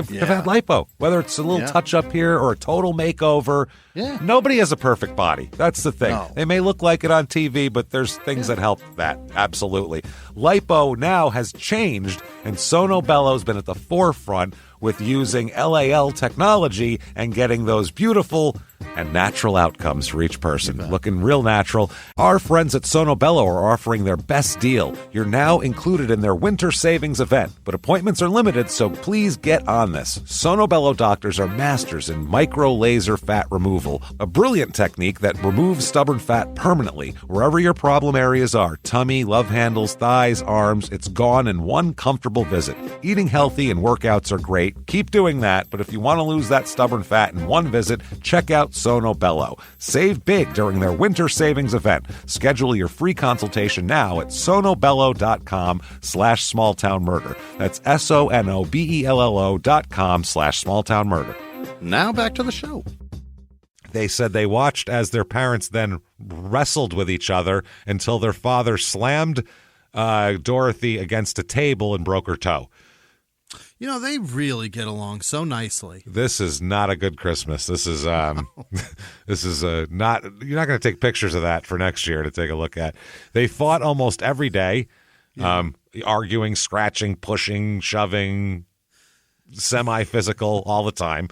They've had lipo, whether it's a little touch up here or a total makeover. Yeah. Nobody has a perfect body. That's the thing. No. They may look like it on TV, but there's things that help that. Absolutely. Lipo now has changed, and Sono Bello's been at the forefront with using LAL technology and getting those beautiful and natural outcomes for each person. Looking real natural. Our friends at Sono Bello are offering their best deal. You're now included in their winter savings event, but appointments are limited, so please get on this. Sono Bello doctors are masters in micro-laser fat removal, a brilliant technique that removes stubborn fat permanently. Wherever your problem areas are, tummy, love handles, thighs, arms, it's gone in one comfortable visit. Eating healthy and workouts are great. Keep doing that, but if you want to lose that stubborn fat in one visit, check out Sono Bello. Save big during their winter savings event. Schedule your free consultation now at sonobello.com/smalltownmurder. That's sonobello.com/smalltownmurder. Now back to the show. They said they watched as their parents then wrestled with each other until their father slammed Dorothy against a table and broke her toe. You know, they really get along so nicely. This is not a good Christmas. This is this is not. You're not going to take pictures of that for next year to take a look at. They fought almost every day, arguing, scratching, pushing, shoving, semi-physical all the time.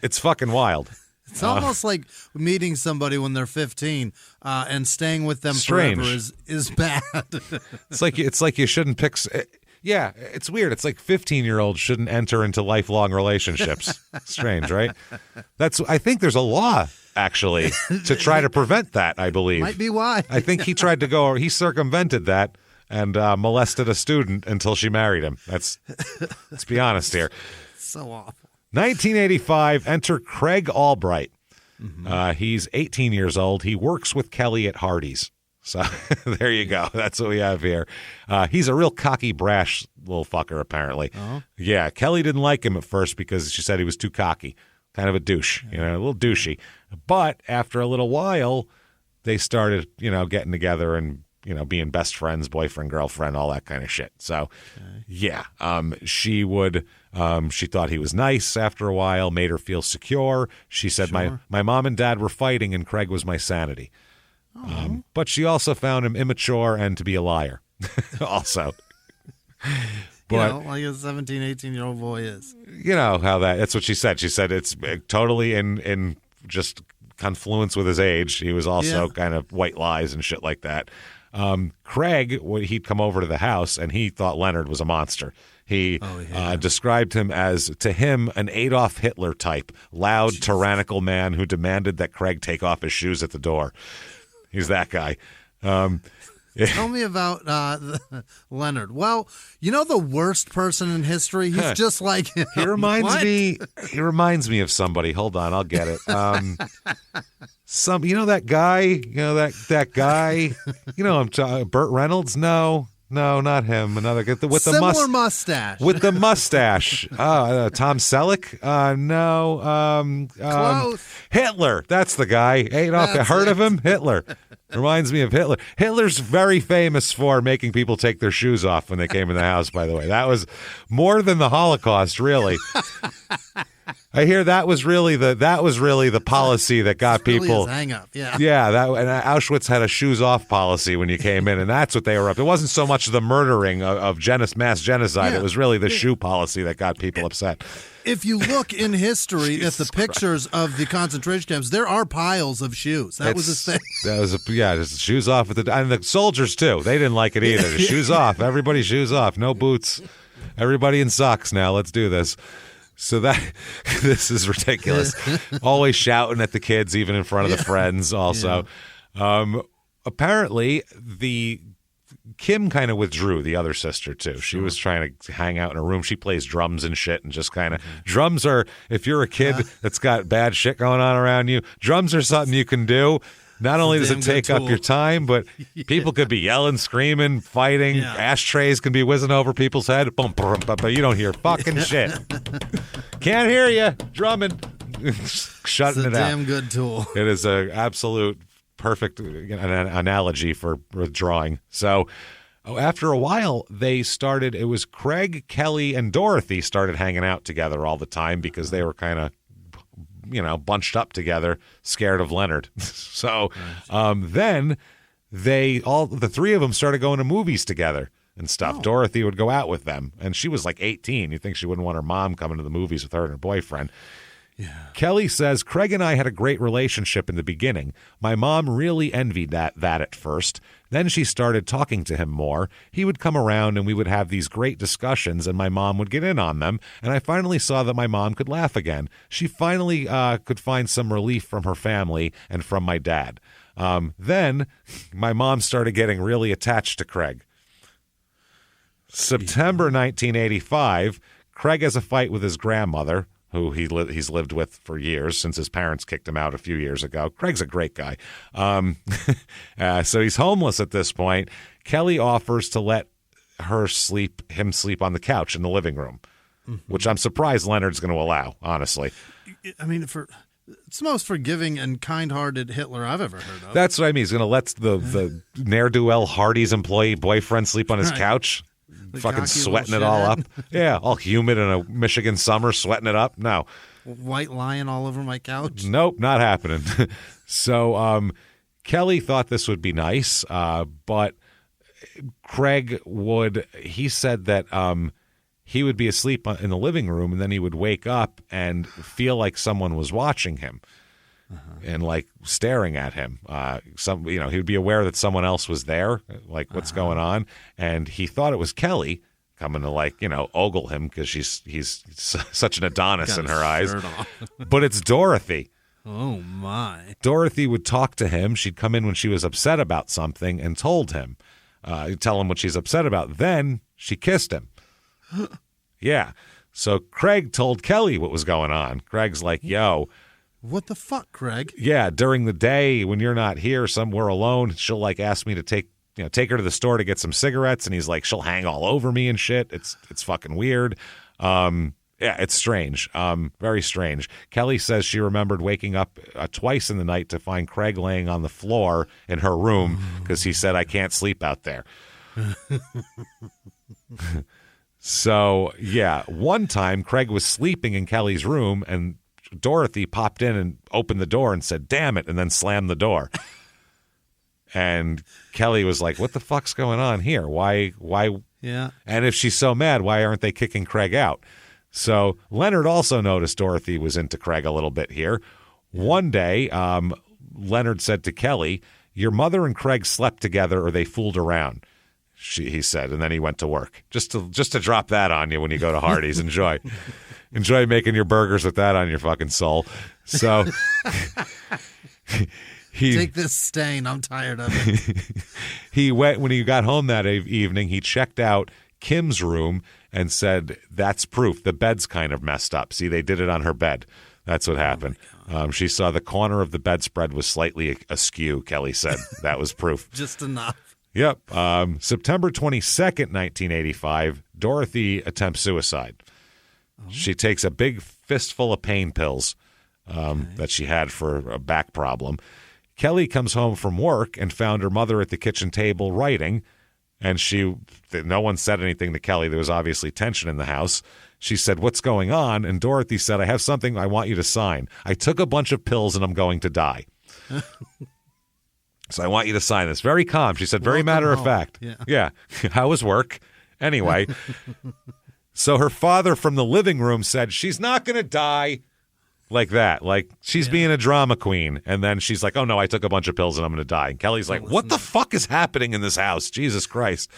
It's fucking wild. It's almost like meeting somebody when they're 15 and staying with them forever is bad. It's like you shouldn't pick. Yeah, it's weird. It's like 15-year-olds shouldn't enter into lifelong relationships. Strange, right? I think there's a law, actually, to try to prevent that, I believe. Might be why. I think he circumvented that and molested a student until she married him. Let's be honest here. So awful. 1985, enter Craig Albright. Mm-hmm. He's 18 years old. He works with Kelly at Hardee's. So there you go. That's what we have here. He's a real cocky, brash little fucker, apparently. Uh-huh. Yeah, Kelly didn't like him at first because she said he was too cocky, kind of a douche, a little douchey. But after a little while, they started, getting together and, being best friends, boyfriend, girlfriend, all that kind of shit. So, yeah, she thought he was nice after a while, made her feel secure. She said, Sure. my mom and dad were fighting and Craig was my sanity. But she also found him immature and to be a liar also. But, like a 17, 18-year-old boy is. You know how that's what she said. She said it's totally in just confluence with his age. He was also kind of white lies and shit like that. Craig, he'd come over to the house and he thought Leonard was a monster. He described him as, to him, an Adolf Hitler type, loud, tyrannical man who demanded that Craig take off his shoes at the door. He's that guy. Tell me about Leonard. Well, the worst person in history? He's just like him. He reminds me of somebody. Hold on, I'll get it. That guy, that guy, I'm Burt Reynolds? No, not him. Another guy with the mustache. With the mustache. Tom Selleck? No. Close. Hitler. That's the guy. Adolf. Heard of him? Hitler. Reminds me of Hitler. Hitler's very famous for making people take their shoes off when they came in the house, by the way. That was more than the Holocaust, really. I hear that was really the policy that got people. Really his hang up, yeah. Yeah, and Auschwitz had a shoes off policy when you came in, and that's what they were up. It wasn't so much the murdering of mass genocide. Yeah. It was really the shoe policy that got people upset. If you look in history at the pictures of the concentration camps, there are piles of shoes. That was his thing. That was just shoes off and the soldiers too. They didn't like it either. The shoes off. Everybody shoes off. No boots. Everybody in socks now. Let's do this. So this is ridiculous. Always shouting at the kids, even in front of the friends. Also, apparently Kim kind of withdrew, the other sister too. She was trying to hang out in a room. She plays drums and shit, and just kind of drums are. If you're a kid that's got bad shit going on around you, drums are something you can do. Not only does it take up your time, but people could be yelling, screaming, fighting. Yeah. Ashtrays can be whizzing over people's head. But you don't hear fucking shit. Can't hear you. Drumming. Shutting it out. It's a damn good tool. It is an absolute perfect analogy for withdrawing. So After a while, it was Craig, Kelly, and Dorothy started hanging out together all the time because they were kind of, bunched up together, scared of Leonard. So then the three of them started going to movies together and stuff. Dorothy would go out with them, and she was like 18. You'd think she wouldn't want her mom coming to the movies with her and her boyfriend. Yeah. Kelly says, Craig and I had a great relationship in the beginning. My mom really envied that at first. Then she started talking to him more. He would come around and we would have these great discussions and my mom would get in on them. And I finally saw that my mom could laugh again. She finally could find some relief from her family and from my dad. Then my mom started getting really attached to Craig. September 1985, Craig has a fight with his grandmother, who he's lived with for years since his parents kicked him out a few years ago. Craig's a great guy. So he's homeless at this point. Kelly offers to let him sleep on the couch in the living room, which I'm surprised Leonard's going to allow, honestly. I mean, it's the most forgiving and kind-hearted Hitler I've ever heard of. That's what I mean. He's going to let the ne'er-do-well Hardee's employee boyfriend sleep on his couch. Fucking sweating it all up. Yeah, all humid in a Michigan summer, sweating it up. No. White lion all over my couch? Nope, not happening. So Kelly thought this would be nice, but Craig he said that he would be asleep in the living room and then he would wake up and feel like someone was watching him. And like staring at him, he would be aware that someone else was there, like what's going on, and he thought it was Kelly coming to ogle him because he's such an Adonis in her eyes, but it's Dorothy. Oh my! Dorothy would talk to him. She'd come in when she was upset about something and tell him what she's upset about. Then she kissed him. Yeah. So Craig told Kelly what was going on. Craig's like, "Yo." What the fuck, Craig? Yeah, during the day when you're not here, we're alone, she'll ask me to take her to the store to get some cigarettes, and he's like, she'll hang all over me and shit. It's fucking weird. Yeah, it's strange. Very strange. Kelly says she remembered waking up twice in the night to find Craig laying on the floor in her room because he said, I can't sleep out there. So, yeah, one time Craig was sleeping in Kelly's room and Dorothy popped in and opened the door and said, damn it, and then slammed the door. And Kelly was like, what the fuck's going on here? Why? Yeah. And if she's so mad, why aren't they kicking Craig out? So Leonard also noticed Dorothy was into Craig a little bit here. One day, Leonard said to Kelly, your mother and Craig slept together or they fooled around, he said, and then he went to work. Just to drop that on you when you go to Hardee's. Enjoy. Enjoy making your burgers with that on your fucking soul. So take this stain. I'm tired of it. When he got home that evening, he checked out Kim's room and said, that's proof. The bed's kind of messed up. See, they did it on her bed. That's what happened. She saw the corner of the bedspread was slightly askew, Kelly said. That was proof. Just enough. Yep. September 22nd, 1985, Dorothy attempts suicide. She takes a big fistful of pain pills that she had for a back problem. Kelly comes home from work and found her mother at the kitchen table writing, and no one said anything to Kelly. There was obviously tension in the house. She said, what's going on? And Dorothy said, I have something I want you to sign. I took a bunch of pills and I'm going to die. So I want you to sign this. Very calm. She said, very matter of fact. Yeah. How was work? Anyway. So her father from the living room said, she's not going to die like that. Like she's being a drama queen. And then she's like, oh, no, I took a bunch of pills and I'm going to die. And Kelly's like, what the fuck is happening in this house? Jesus Christ.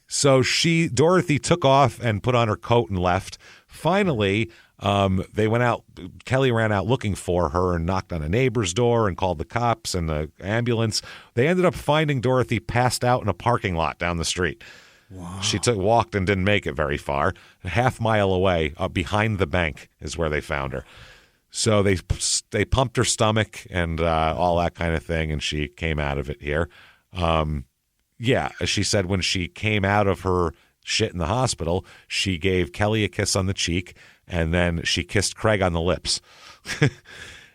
So Dorothy took off and put on her coat and left. Finally, they went out. Kelly ran out looking for her and knocked on a neighbor's door and called the cops and the ambulance. They ended up finding Dorothy passed out in a parking lot down the street. Wow. She walked and didn't make it very far. A half-mile away, behind the bank, is where they found her. So they pumped her stomach and all that kind of thing, and she came out of it here. Yeah, she said when she came out of her shit in the hospital, she gave Kelly a kiss on the cheek, and then she kissed Craig on the lips.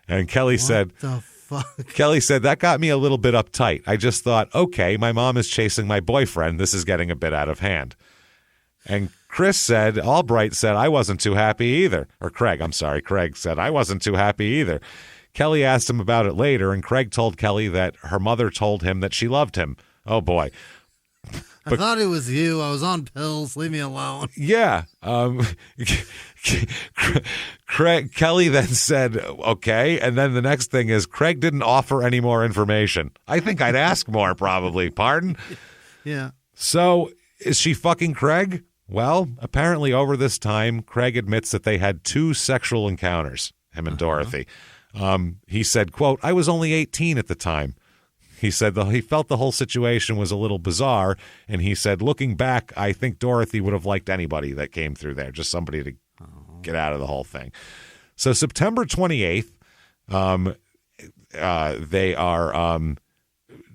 And Kelly said, "What the fuck? Kelly said, that got me a little bit uptight. I just thought, okay, my mom is chasing my boyfriend. This is getting a bit out of hand. And Albright said, I wasn't too happy either. Or Craig said, I wasn't too happy either. Kelly asked him about it later, and Craig told Kelly that her mother told him that she loved him. Oh, boy. I thought it was you. I was on pills. Leave me alone. Yeah. Kelly then said, okay. And then the next thing is Craig didn't offer any more information. I think I'd ask more, probably. Pardon? Yeah. So is she fucking Craig? Well, apparently over this time, Craig admits that they had 2 sexual encounters, him and Dorothy. He said, quote, I was only 18 at the time. He said he felt the whole situation was a little bizarre, and he said, looking back, I think Dorothy would have liked anybody that came through there, just somebody to get out of the whole thing. So September 28th,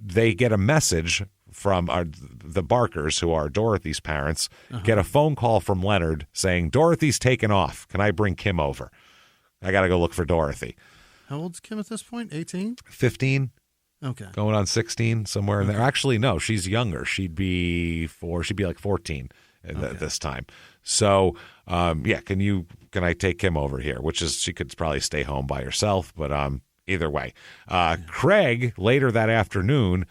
they get a message from the Barkers, who are Dorothy's parents, get a phone call from Leonard saying, Dorothy's taken off. Can I bring Kim over? I got to go look for Dorothy. How old's Kim at this point? 18? 15. Okay. Going on 16, somewhere in there. Actually, no, she's younger. She'd be like 14 at this time. So, can I take Kim over here? Which is, she could probably stay home by herself, but either way. Craig, later that afternoon,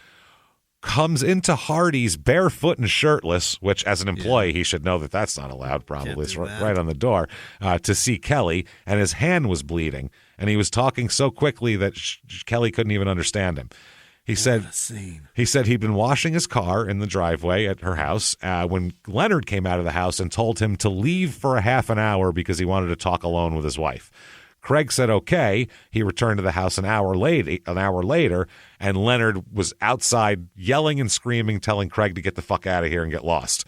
comes into Hardee's barefoot and shirtless, which as an employee, he should know that that's not allowed, probably. It's right on the door, to see Kelly, and his hand was bleeding. And he was talking so quickly that Kelly couldn't even understand him. He said he'd been washing his car in the driveway at her house when Leonard came out of the house and told him to leave for a half an hour because he wanted to talk alone with his wife. Craig said okay. He returned to the house an hour later, and Leonard was outside yelling and screaming, telling Craig to get the fuck out of here and get lost.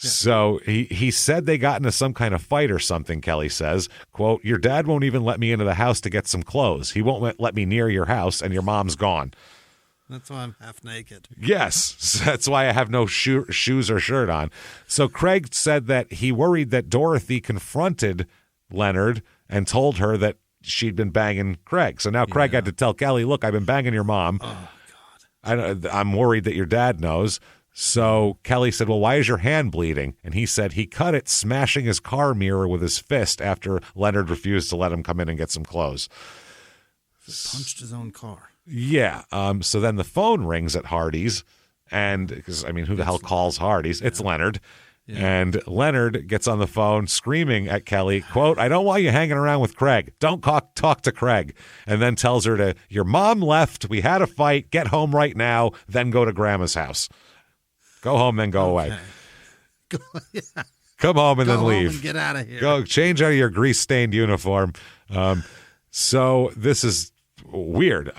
Yeah. So he said they got into some kind of fight or something, Kelly says. Quote, your dad won't even let me into the house to get some clothes. He won't let me near your house, and your mom's gone. That's why I'm half naked. Yes, that's why I have no shoes or shirt on. So Craig said that he worried that Dorothy confronted Leonard and told her that she'd been banging Craig. So now Craig had to tell Kelly, look, I've been banging your mom. Oh, God. I'm worried that your dad knows. So Kelly said, well, why is your hand bleeding? And he said he cut it smashing his car mirror with his fist after Leonard refused to let him come in and get some clothes. He punched his own car. Yeah. So then the phone rings at Hardee's. And because, who the hell calls Hardee's? It's Leonard. Yeah. And Leonard gets on the phone screaming at Kelly, quote, I don't want you hanging around with Craig. Don't talk to Craig. And then tells her your mom left. We had a fight. Get home right now. Then go to Grandma's house. Go home, then go away. Come home and then leave. And get out of here. Go change out of your grease-stained uniform. So this is weird.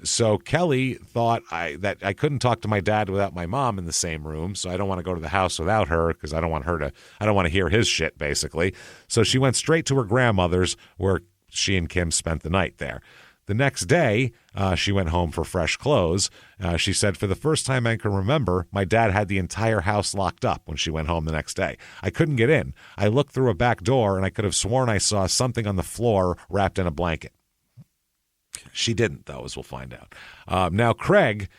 So Kelly thought that I couldn't talk to my dad without my mom in the same room, so I don't want to go to the house without her because I don't want to hear his shit, basically. So she went straight to her grandmother's, where she and Kim spent the night there. The next day, she went home for fresh clothes. She said, for the first time I can remember, my dad had the entire house locked up when she went home the next day. I couldn't get in. I looked through a back door, and I could have sworn I saw something on the floor wrapped in a blanket. She didn't, though, as we'll find out. Now, Craig,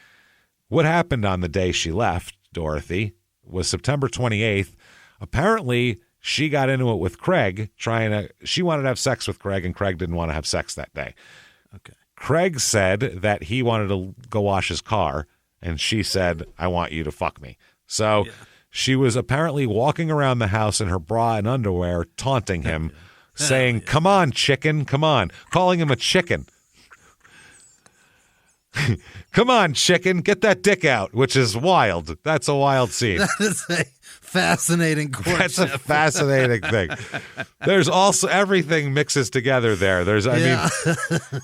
what happened on the day she left, Dorothy, was September 28th. Apparently, she got into it with Craig, she wanted to have sex with Craig, and Craig didn't want to have sex that day. Okay. Craig said that he wanted to go wash his car, and she said, I want you to fuck me. So she was apparently walking around the house in her bra and underwear, taunting him, saying, come on, chicken, come on, calling him a chicken. Come on, chicken, get that dick out, which is wild. That's a wild scene. That is a fascinating courtship. That's a fascinating thing. There's also, everything mixes together there. I mean,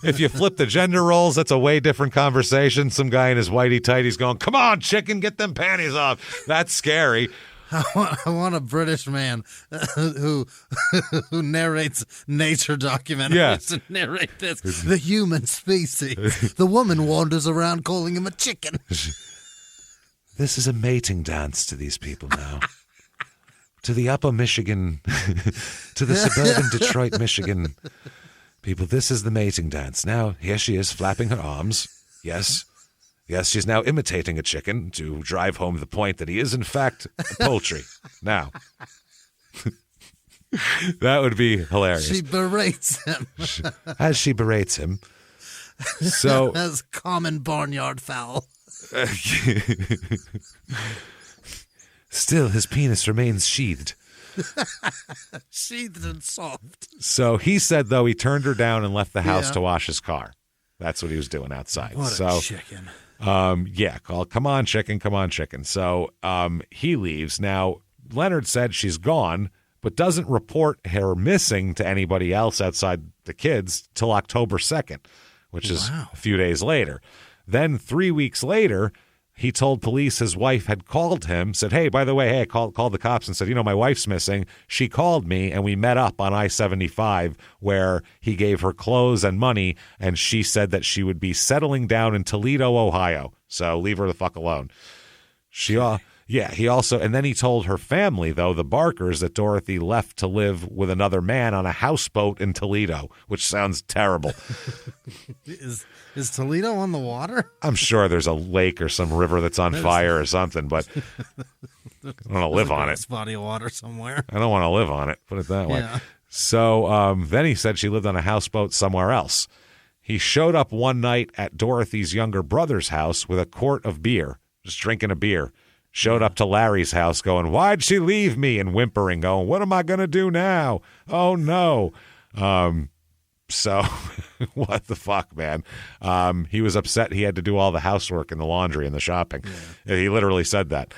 if you flip the gender roles, that's a way different conversation. Some guy in his whitey tighties going, come on, chicken, get them panties off. That's scary. I want a British man who narrates nature documentaries and narrate this. The human species. The woman wanders around calling him a chicken. This is a mating dance to these people now. To the upper Michigan, to the suburban Detroit, Michigan. People, this is the mating dance. Now, here she is flapping her arms. Yes. Yes, she's now imitating a chicken to drive home the point that he is, in fact, poultry. Now. That would be hilarious. She berates him. As she berates him. So as common barnyard fowl. Still, his penis remains sheathed. Sheathed and soft. So he said, though, he turned her down and left the house to wash his car. That's what he was doing outside. What a chicken. Come on, chicken. So he leaves. Now, Leonard said she's gone, but doesn't report her missing to anybody else outside the kids till October 2nd, which is a few days later. Then 3 weeks later, he told police his wife had called him, said, hey, by the way, I called the cops and said, my wife's missing. She called me and we met up on I-75 where he gave her clothes and money, and she said that she would be settling down in Toledo, Ohio. So leave her the fuck alone. He also, and then he told her family, though, the Barkers, that Dorothy left to live with another man on a houseboat in Toledo, which sounds terrible. Is Toledo on the water? I'm sure there's a lake or some river that's on fire or something, but I don't want to live on it. Body of water somewhere. I don't want to live on it, put it that way. Yeah. So then he said she lived on a houseboat somewhere else. He showed up one night at Dorothy's younger brother's house with a quart of beer, just drinking a beer. Showed up to Larry's house going, why'd she leave me? And whimpering, going, what am I going to do now? Oh, no. So what the fuck, man? He was upset he had to do all the housework and the laundry and the shopping. Yeah. He literally said that.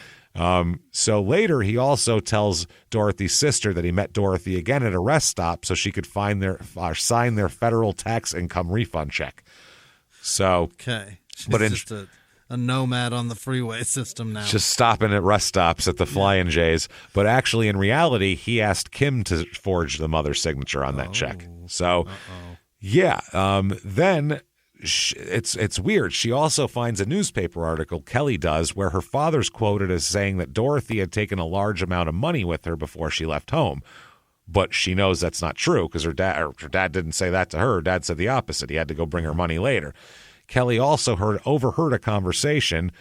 So later, he also tells Dorothy's sister that he met Dorothy again at a rest stop so she could sign their federal tax income refund check. So, okay. She's a nomad on the freeway system now. Just stopping at rest stops at the Flying J's. But actually, in reality, he asked Kim to forge the mother's signature on that check. So, then it's weird. She also finds a newspaper article, Kelly does, where her father's quoted as saying that Dorothy had taken a large amount of money with her before she left home. But she knows that's not true because her dad didn't say that to her. Her dad said the opposite. He had to go bring her money later. Kelly also overheard a conversation,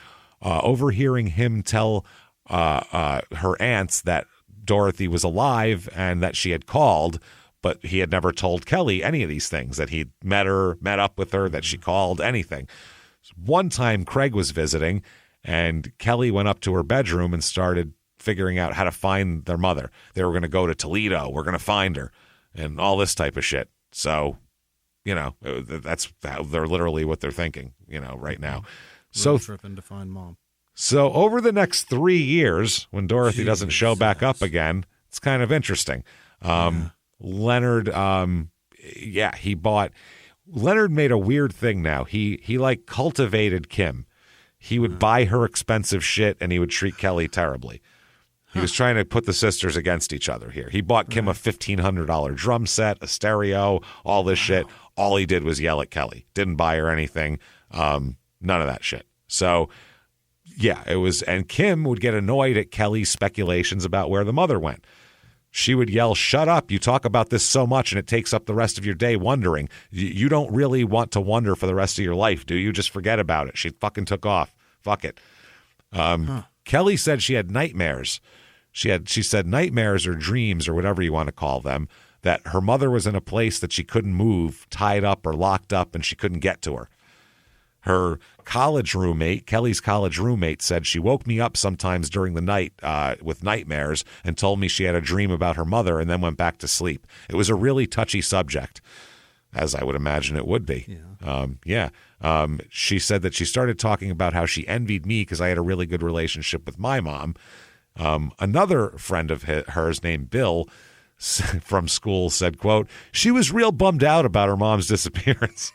overhearing him tell her aunts that Dorothy was alive and that she had called, but he had never told Kelly any of these things, that he'd met up with her, that she called, anything. One time Craig was visiting, and Kelly went up to her bedroom and started figuring out how to find their mother. They were going to go to Toledo. We're going to find her, and all this type of shit. So... that's how they're literally what they're thinking, right now. So tripping to find mom. So over the next 3 years, when Dorothy doesn't show back up again, it's kind of interesting. Leonard, Leonard made a weird thing now. He like cultivated Kim. He would buy her expensive shit and he would treat Kelly terribly. He was trying to put the sisters against each other here. He bought Kim a $1,500 drum set, a stereo, all this shit. All he did was yell at Kelly. Didn't buy her anything. None of that shit. So, it was, and Kim would get annoyed at Kelly's speculations about where the mother went. She would yell, shut up. You talk about this so much and it takes up the rest of your day wondering. You don't really want to wonder for the rest of your life, do you? Just forget about it. She fucking took off. Fuck it. Kelly said she had nightmares. She said nightmares or dreams or whatever you want to call them, that her mother was in a place that she couldn't move, tied up or locked up, and she couldn't get to her. Her college roommate, Kelly's college roommate, said she woke me up sometimes during the night with nightmares and told me she had a dream about her mother and then went back to sleep. It was a really touchy subject, as I would imagine it would be. She said that she started talking about how she envied me because I had a really good relationship with my mom. Another friend of hers named Bill from school said, quote, she was real bummed out about her mom's disappearance.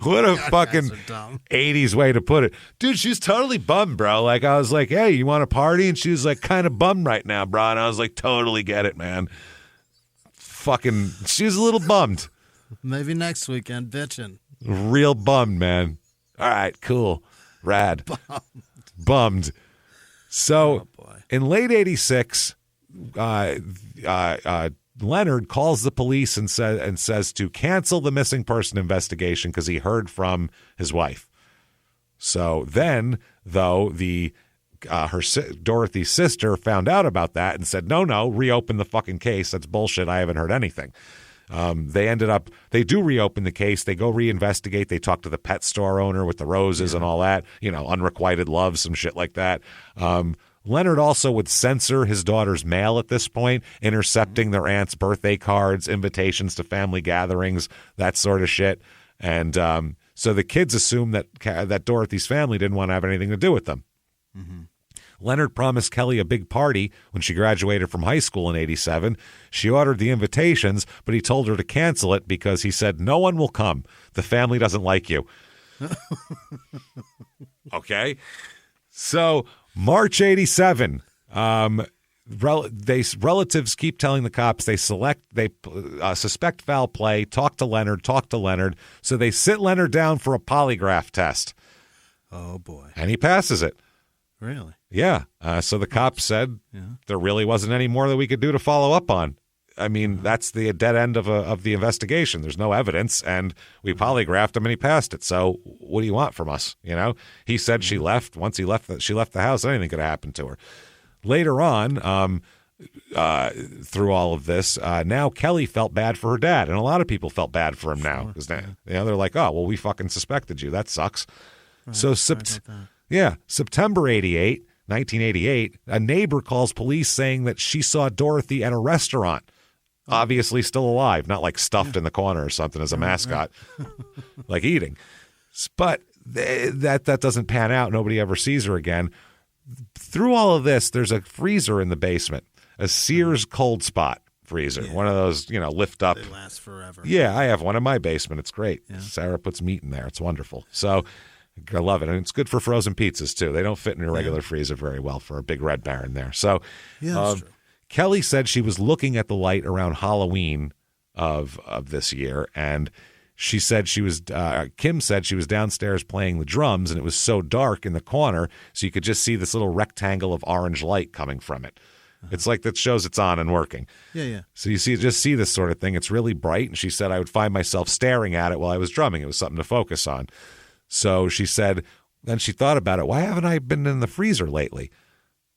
What a fucking 80s way to put it. Dude, she's totally bummed, bro. Like, I was like, hey, you want to party? And she was like, kind of bummed right now, bro. And I was like, totally get it, man. Fucking, she was a little bummed. Maybe next weekend, bitching. Real bummed, man. All right, cool. Rad. Bummed. So, in late 86, Leonard calls the police and says to cancel the missing person investigation because he heard from his wife. So then, though, Dorothy's sister found out about that and said, no, reopen the fucking case. That's bullshit. I haven't heard anything. They do reopen the case. They go reinvestigate. They talk to the pet store owner with the roses and all that, unrequited love, some shit like that. Leonard also would censor his daughter's mail at this point, intercepting their aunt's birthday cards, invitations to family gatherings, that sort of shit. And so the kids assumed that Dorothy's family didn't want to have anything to do with them. Mm-hmm. Leonard promised Kelly a big party when she graduated from high school in 87. She ordered the invitations, but he told her to cancel it because he said, no one will come. The family doesn't like you. Okay. So March 87, relatives keep telling the cops they suspect foul play, talk to Leonard. So they sit Leonard down for a polygraph test. Oh, boy. And he passes it. Really? Yeah. So the cops said there really wasn't any more that we could do to follow up on. I mean, that's the dead end of the investigation. There's no evidence, and we polygraphed him, and he passed it. So what do you want from us? He said she left. Once she left the house, anything could have happened to her. Later on, through all of this, now Kelly felt bad for her dad, and a lot of people felt bad for him now because they're like, oh, well, we fucking suspected you. That sucks. Right, so September 1988, a neighbor calls police saying that she saw Dorothy at a restaurant, obviously still alive, not like stuffed in the corner or something as a mascot, like eating. But that doesn't pan out. Nobody ever sees her again. Through all of this, there's a freezer in the basement, a Sears Cold Spot freezer, one of those, lift up. They last forever. Yeah, I have one in my basement. It's great. Yeah. Sarah puts meat in there. It's wonderful. So I love it. And it's good for frozen pizzas, too. They don't fit in a regular freezer very well for a big Red Baron there. So that's true. Kelly said she was looking at the light around Halloween of this year, and she said Kim said she was downstairs playing the drums, and it was so dark in the corner, so you could just see this little rectangle of orange light coming from it. It's like that shows it's on and working. Yeah. So you see this sort of thing. It's really bright, and she said I would find myself staring at it while I was drumming. It was something to focus on. So she said, then she thought about it. Why haven't I been in the freezer lately?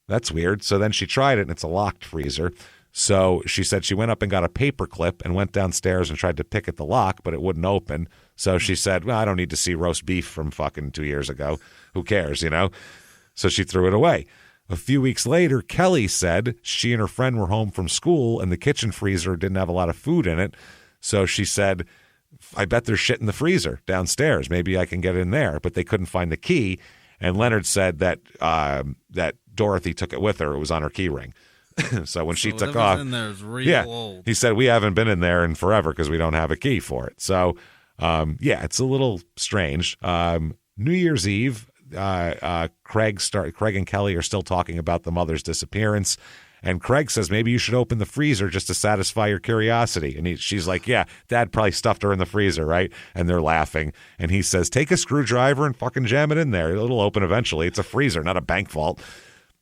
That's weird. So then she tried it, and it's a locked freezer. So she said she went up and got a paper clip and went downstairs and tried to pick at the lock, but it wouldn't open. So she said, well, I don't need to see roast beef from fucking 2 years ago. Who cares, So she threw it away. A few weeks later, Kelly said she and her friend were home from school, and the kitchen freezer didn't have a lot of food in it. So she said, I bet there's shit in the freezer downstairs. Maybe I can get in there. But they couldn't find the key. And Leonard said that Dorothy took it with her. It was on her key ring. So when she took off, in there is real old. He said, we haven't been in there in forever because we don't have a key for it. So, it's a little strange. New Year's Eve, Craig and Kelly are still talking about the mother's disappearance. And Craig says, maybe you should open the freezer just to satisfy your curiosity. And she's like, yeah, Dad probably stuffed her in the freezer, right? And they're laughing. And he says, take a screwdriver and fucking jam it in there. It'll open eventually. It's a freezer, not a bank vault.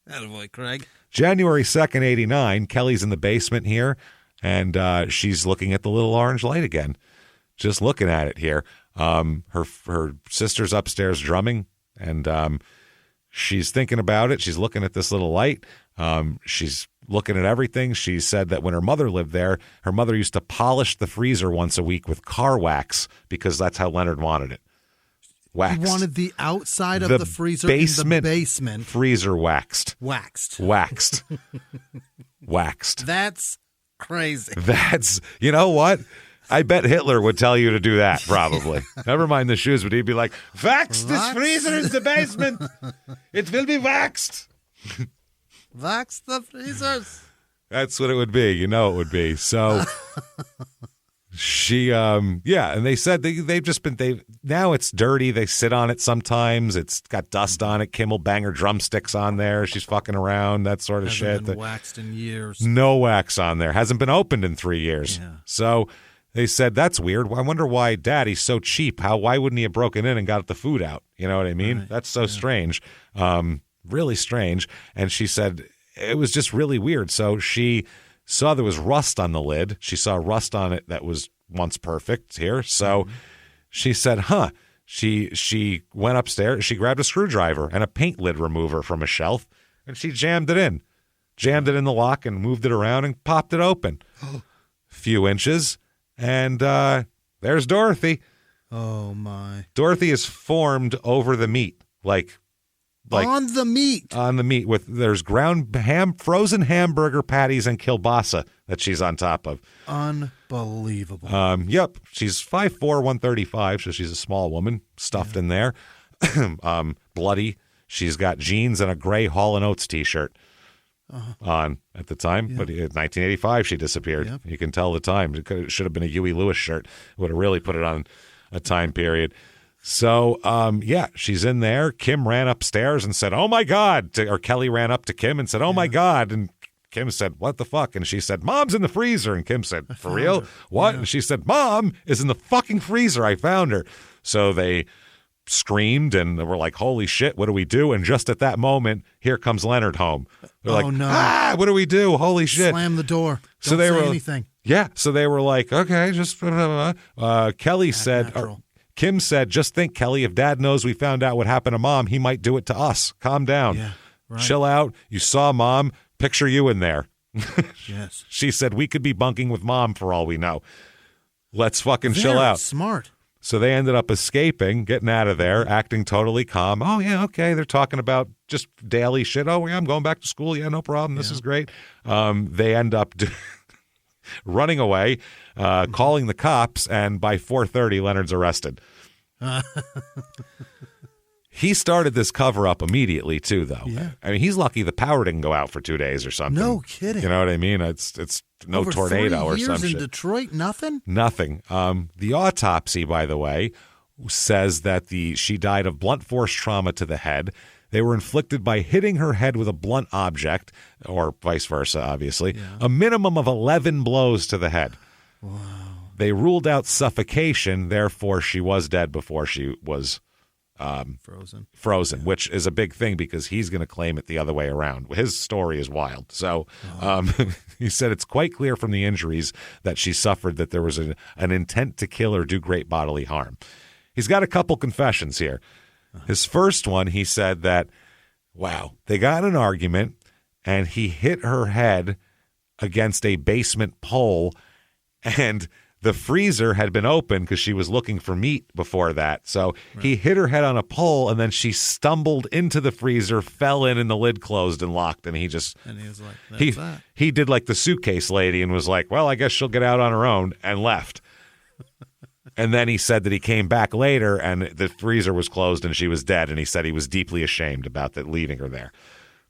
Attaboy, Craig. January 2nd, 89, Kelly's in the basement here, and she's looking at the little orange light again. Just looking at it here. Her sister's upstairs drumming, and she's thinking about it. She's looking at this little light. She's looking at everything. She said that when her mother lived there, her mother used to polish the freezer once a week with car wax because that's how Leonard wanted it. Waxed. He wanted the outside of the freezer in the basement. Freezer waxed. Waxed. That's crazy. You know what? I bet Hitler would tell you to do that, probably. Never mind the shoes, but he'd be like, wax this freezer in the basement. It will be waxed. Wax the freezers. That's what it would be. You know it would be. So she, and they said they've just been, now it's dirty. They sit on it sometimes. It's got dust on it. Kim will bang her drumsticks on there. She's fucking around, that sort of shit. Hasn't been waxed in years. No wax on there. Hasn't been opened in 3 years. Yeah. So they said, that's weird. I wonder why Daddy's so cheap. Why wouldn't he have broken in and got the food out? You know what I mean? Right. That's so strange. Really strange. And she said it was just really weird. So she saw there was rust on the lid. She saw rust on it that was once perfect here. So she said, She went upstairs. She grabbed a screwdriver and a paint lid remover from a shelf, and she jammed it in the lock and moved it around and popped it open. Few inches, and there's Dorothy. Oh, my. Dorothy is formed over the meat, like on the meat. On the meat, there's ground ham, frozen hamburger patties, and kielbasa that she's on top of. Unbelievable. Yep. She's 5'4", 135, so she's a small woman stuffed in there. Bloody. She's got jeans and a gray Hall & Oates T-shirt on at the time. But in 1985, she disappeared. Yep. You can tell the time. It should have been a Huey Lewis shirt. Would have really put it on a time period. So, she's in there. Kim ran upstairs and said, "Oh, my God." Or Kelly ran up to Kim and said, "Oh, my God." And Kim said, "What the fuck?" And she said, "Mom's in the freezer." And Kim said, "For real? What?" Yeah. And she said, "Mom is in the fucking freezer. I found her." So they screamed and were like, "Holy shit, what do we do?" And just at that moment, here comes Leonard home. They're like, "Ah, what do we do? Holy shit." Slam the door. Don't say anything. Yeah. So they were like, "Okay, just Kelly said, Kim said, "Just think, Kelly, if Dad knows we found out what happened to Mom, he might do it to us. Calm down. Yeah, right. Chill out. You saw Mom. Picture you in there." Yes. She said, "We could be bunking with Mom for all we know. Let's fucking chill out." Smart. So they ended up escaping, getting out of there, acting totally calm. "Oh, yeah, okay." They're talking about just daily shit. "Oh, yeah, I'm going back to school. Yeah, no problem. This is great." They end up running away, calling the cops, and by 4:30, Leonard's arrested. He started this cover-up immediately, too, though. Yeah. I mean, he's lucky the power didn't go out for 2 days or something. No kidding. You know what I mean? It's no Over tornado 3 or years some shit. in Detroit, nothing? Nothing. The autopsy, by the way, says that she died of blunt force trauma to the head. They were inflicted by hitting her head with a blunt object, or vice versa, obviously. Yeah. A minimum of 11 blows to the head. Wow. They ruled out suffocation, therefore she was dead before she was frozen, yeah. Which is a big thing because he's going to claim it the other way around. His story is wild. So he said it's quite clear from the injuries that she suffered that there was an intent to kill or do great bodily harm. He's got a couple confessions here. His first one, he said that, they got in an argument and he hit her head against a basement pole, and the freezer had been open because she was looking for meat before that. So he hit her head on a pole, and then she stumbled into the freezer, fell in, and the lid closed and locked. And he was like, "That's that." He did like the suitcase lady and was like, "Well, I guess she'll get out on her own," and left. And then he said that he came back later and the freezer was closed and she was dead. And he said he was deeply ashamed about that, leaving her there.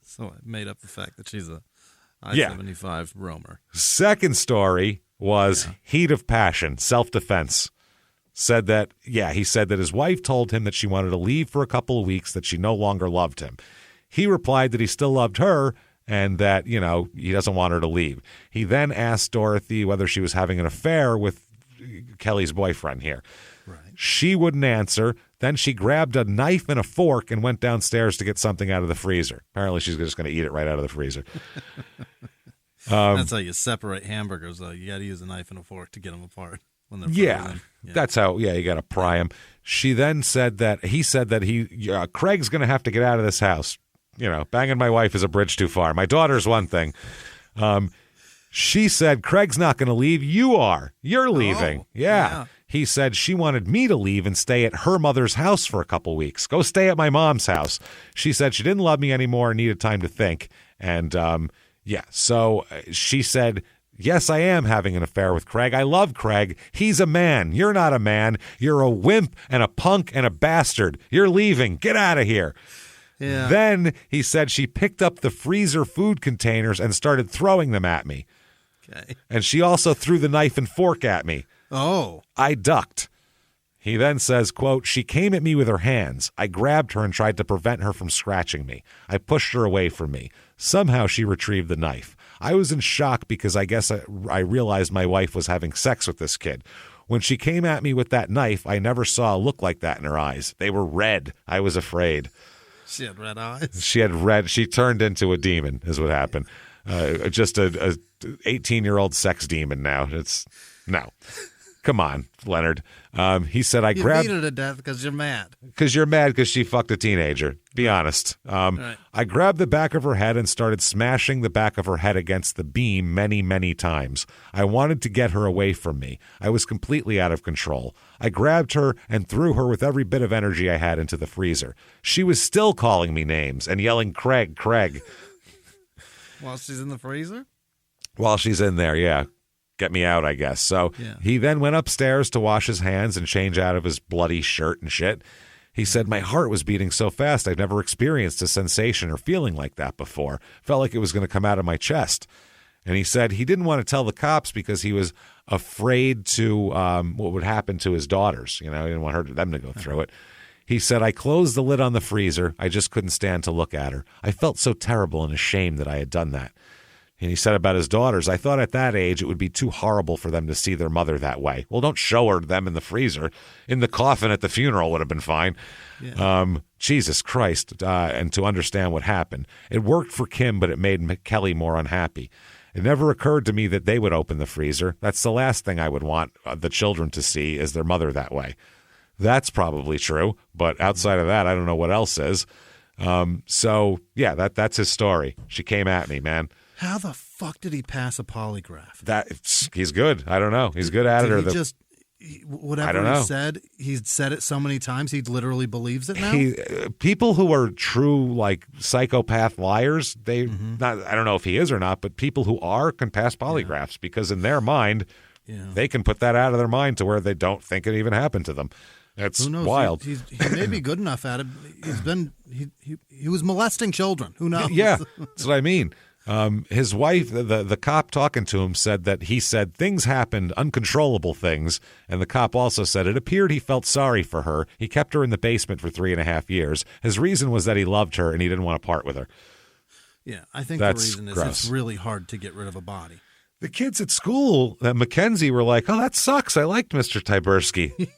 So it made up the fact that she's a I-75 roamer. Second story was heat of passion, self-defense. He said that his wife told him that she wanted to leave for a couple of weeks, that she no longer loved him. He replied that he still loved her and that, he doesn't want her to leave. He then asked Dorothy whether she was having an affair with Kelly's boyfriend here. Right. She wouldn't answer. Then she grabbed a knife and a fork and went downstairs to get something out of the freezer. Apparently she's just going to eat it right out of the freezer. That's how you separate hamburgers, though. You got to use a knife and a fork to get them apart when they're frozen. That's how. Yeah, you got to pry them. She then said that Craig's going to have to get out of this house. Banging my wife is a bridge too far. My daughter's one thing. She said, "Craig's not going to leave. You are. You're leaving." Oh, yeah. He said she wanted me to leave and stay at her mother's house for a couple weeks. Go stay at my mom's house. She said she didn't love me anymore and needed time to think. And, so she said, "Yes, I am having an affair with Craig. I love Craig. He's a man. You're not a man. You're a wimp and a punk and a bastard. You're leaving. Get out of here." Yeah. Then he said she picked up the freezer food containers and started throwing them at me. Okay. And she also threw the knife and fork at me. Oh. I ducked. He then says, quote, "She came at me with her hands. I grabbed her and tried to prevent her from scratching me. I pushed her away from me. Somehow she retrieved the knife. I was in shock because I guess I realized my wife was having sex with this kid. When she came at me with that knife, I never saw a look like that in her eyes. They were red. I was afraid." She had red eyes? She turned into a demon is what happened. just a 18-year-old sex demon now. No. Come on, Leonard. He said, You beat her to death because you're mad. Because you're mad because she fucked a teenager. Be honest. Right. I grabbed the back of her head and started smashing the back of her head against the beam many, many times. I wanted to get her away from me. I was completely out of control. I grabbed her and threw her with every bit of energy I had into the freezer. She was still calling me names and yelling, Craig, Craig. While she's in the freezer? While she's in there, yeah. Get me out, I guess. So He then went upstairs to wash his hands and change out of his bloody shirt and shit. He said, my heart was beating so fast I'd never experienced a sensation or feeling like that before. Felt like it was going to come out of my chest. And he said he didn't want to tell the cops because he was afraid to what would happen to his daughters. You know, he didn't want them to go through it. He said, I closed the lid on the freezer. I just couldn't stand to look at her. I felt so terrible and ashamed that I had done that. And he said about his daughters, I thought at that age it would be too horrible for them to see their mother that way. Well, don't show her them in the freezer. In the coffin at the funeral would have been fine. Yeah. Jesus Christ, and to understand what happened. It worked for Kim, but it made Kelly more unhappy. It never occurred to me that they would open the freezer. That's the last thing I would want the children to see is their mother that way. That's probably true, but outside of that, I don't know what else is. So, yeah, that's his story. She came at me, man. How the fuck did he pass a polygraph? He's good. I don't know. He's good at it. Whatever he said, he's said it so many times he literally believes it now? People who are true, like, psychopath liars, I don't know if he is or not, but people who are can pass polygraphs because in their mind, they can put that out of their mind to where they don't think it even happened to them. That's wild. He may be good enough at it. He was molesting children. Who knows? Yeah, that's what I mean. His wife, the cop talking to him, said that he said things happened, uncontrollable things, and the cop also said it appeared he felt sorry for her. He kept her in the basement for 3.5 years. His reason was that he loved her and he didn't want to part with her. Yeah, I think the reason is it's really hard to get rid of a body. The kids at school at Mackenzie were like, oh, that sucks. I liked Mr. Tyberski.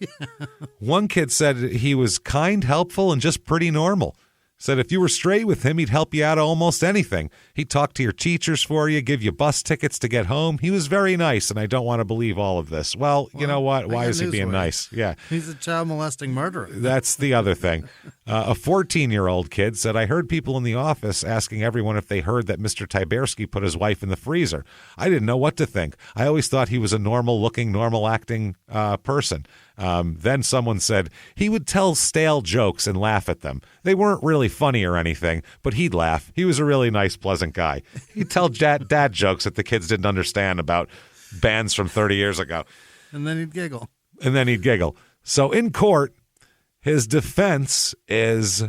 One kid said he was kind, helpful, and just pretty normal. Said if you were straight with him, he'd help you out of almost anything. He'd talk to your teachers for you, give you bus tickets to get home. He was very nice, and I don't want to believe all of this. Well, you know what? Why is he being nice? Yeah. He's a child molesting murderer. That's the other thing. A 14-year-old kid said, I heard people in the office asking everyone if they heard that Mr. Tyberski put his wife in the freezer. I didn't know what to think. I always thought he was a normal-looking, normal-acting person. Then someone said he would tell stale jokes and laugh at them. They weren't really funny or anything, but he'd laugh. He was a really nice, pleasant guy. He'd tell dad jokes that the kids didn't understand about bands from 30 years ago. And then he'd giggle. So in court, his defense is